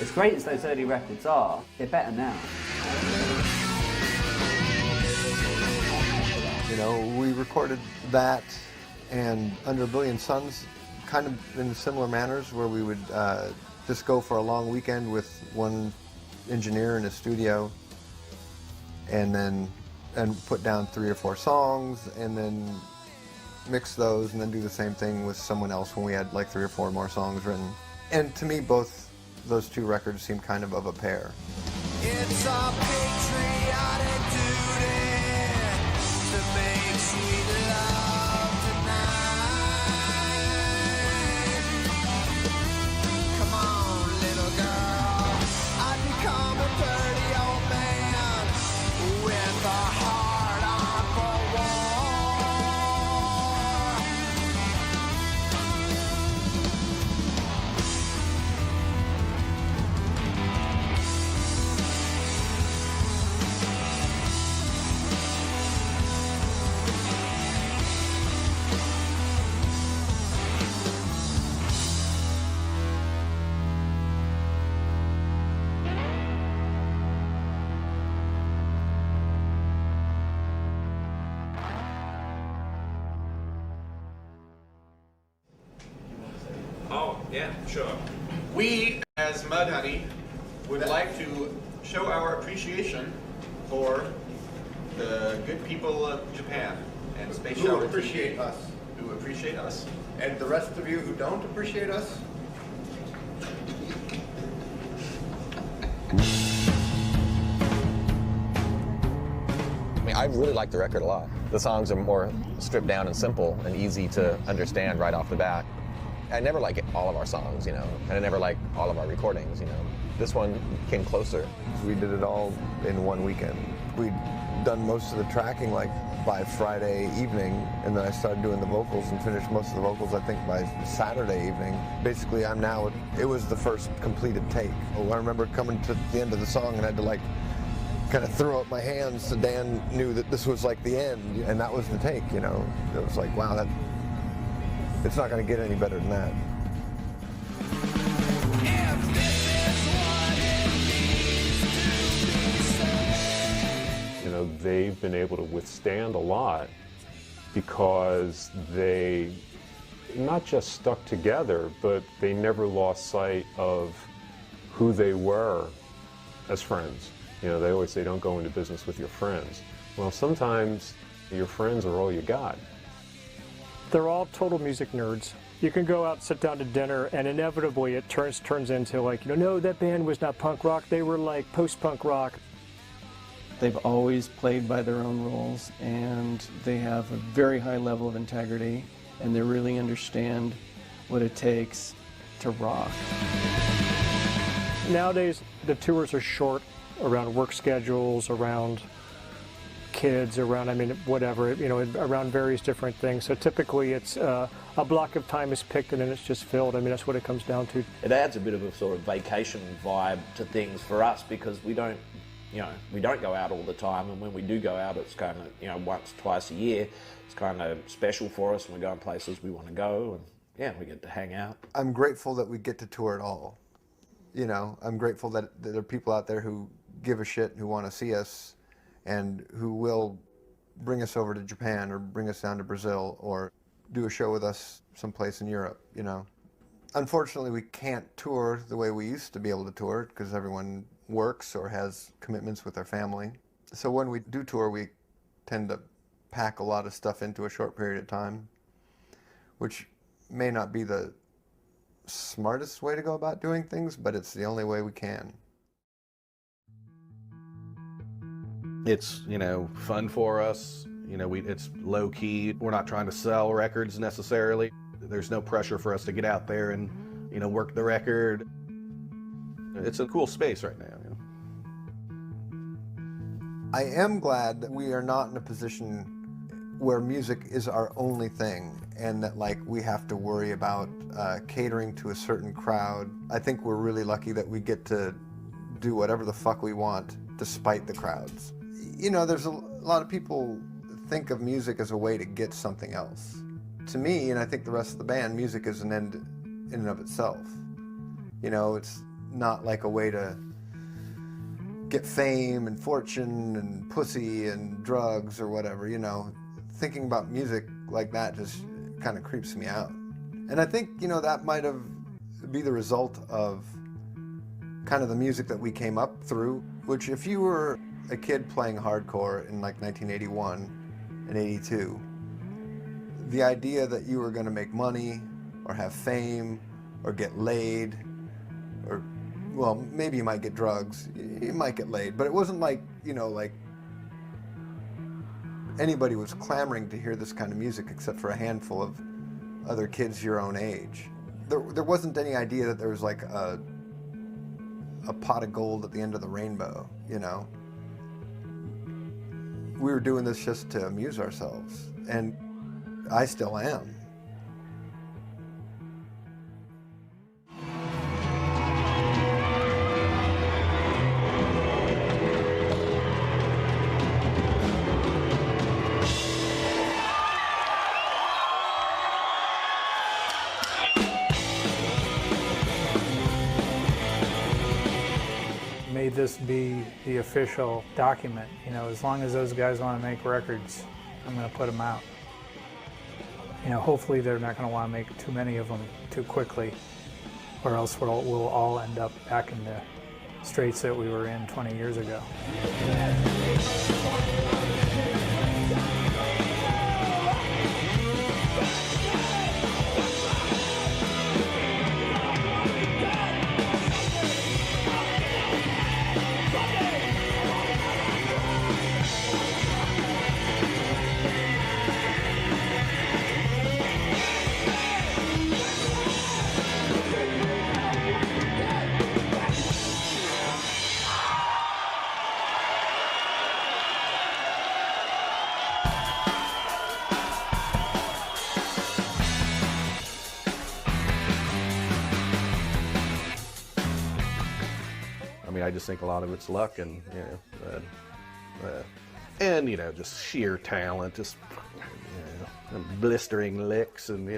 As great as those early records are, they're better now. You know, we recorded that and Under a Billion Suns kind of in similar manners, where we would just go for a long weekend with one engineer in a studio and put down 3 or 4 songs and then mix those and then do the same thing with someone else when we had like 3 or 4 more songs written. And to me, both those 2 records seem kind of a pair. It's a patriotic duty to make sweet love tonight. Come on, little girl, I've become a dirty old man with a heart on for war. Oh, yeah, sure. We, as Mudhoney, would like to show our appreciation for the good people of Japan and Space Who Shuttle appreciate TV, us. Who appreciate us. And the rest of you who don't appreciate us, I mean, I really like the record a lot. The songs are more stripped down and simple and easy to understand right off the bat. I never like all of our songs, you know, and I never like all of our recordings, you know. This one came closer. we did it all in one weekend. We'd done most of the tracking like by Friday evening, and then I started doing the vocals and finished most of the vocals, I think, by Saturday evening. Basically, it was the first completed take. I remember coming to the end of the song and I had to like kind of throw up my hands so Dan knew that this was like the end, and that was the take, you know. It was like, wow, It's not going to get any better than that. You know, they've been able to withstand a lot because they not just stuck together, but they never lost sight of who they were as friends. You know, they always say, don't go into business with your friends. Well, sometimes your friends are all you got. They're all total music nerds. You can go out, sit down to dinner, and inevitably it turns into like, no, that band was not punk rock. They were like post-punk rock. They've always played by their own rules, and they have a very high level of integrity, and they really understand what it takes to rock. Nowadays, the tours are short around work schedules, around kids, around, whatever, around various different things. So typically it's a block of time is picked and then it's just filled. That's what it comes down to. It adds a bit of a sort of vacation vibe to things for us because we don't go out all the time, and when we do go out, it's kind of, once, twice a year. It's kind of special for us, and we're going places we want to go, and yeah, we get to hang out. I'm grateful that we get to tour at all. I'm grateful that there are people out there who give a shit, who want to see us, and who will bring us over to Japan or bring us down to Brazil or do a show with us someplace in Europe, Unfortunately, we can't tour the way we used to be able to tour because everyone works or has commitments with their family. So when we do tour, we tend to pack a lot of stuff into a short period of time, which may not be the smartest way to go about doing things, but it's the only way we can. It's, fun for us. It's low key. We're not trying to sell records necessarily. There's no pressure for us to get out there and, work the record. It's a cool space right now. I am glad that we are not in a position where music is our only thing and that we have to worry about catering to a certain crowd. I think we're really lucky that we get to do whatever the fuck we want despite the crowds. There's a lot of people think of music as a way to get something else. To me, and I think the rest of the band, music is an end in and of itself. It's not like a way to get fame and fortune and pussy and drugs or whatever, Thinking about music like that just kind of creeps me out. And I think, that might have be the result of kind of the music that we came up through, which if you were a kid playing hardcore in 1981 and 82, the idea that you were going to make money or have fame or get laid or, well, maybe you might get drugs, you might get laid, but it wasn't like anybody was clamoring to hear this kind of music except for a handful of other kids your own age. There wasn't any idea that there was a pot of gold at the end of the rainbow, We were doing this just to amuse ourselves, and I still am. Made this be the official document. As long as those guys want to make records, I'm going to put them out. Hopefully they're not going to want to make too many of them too quickly, or else we'll all end up back in the straits that we were in 20 years ago. I just think a lot of it's luck and, just sheer talent, just, and blistering licks and,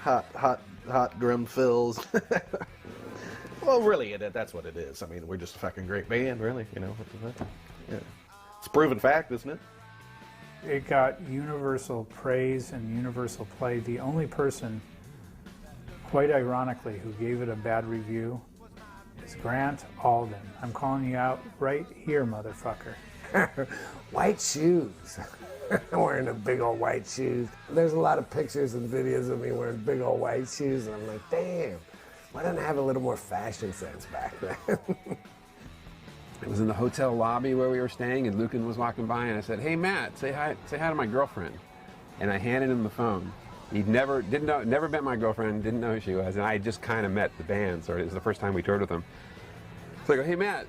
hot drum fills. Well, really, that's what it is. I mean, we're just a fucking great band, really. You know, yeah. It's a proven fact, isn't it? It got universal praise and universal play. The only person, quite ironically, who gave it a bad review is Grant Alden. I'm calling you out right here, motherfucker. White shoes. Wearing the big old white shoes. There's a lot of pictures and videos of me wearing big old white shoes, and I'm like, damn, why didn't I have a little more fashion sense back then? It was in the hotel lobby where we were staying, and Lucan was walking by, and I said, "Hey Matt, say hi to my girlfriend." And I handed him the phone. He'd never met my girlfriend, didn't know who she was, and I just kind of met the band. So it was the first time we toured with them. So I go, "Hey Matt,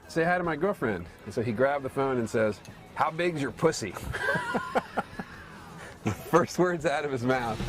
say hi to my girlfriend." And so he grabbed the phone and says, "How big's your pussy?" The first words out of his mouth.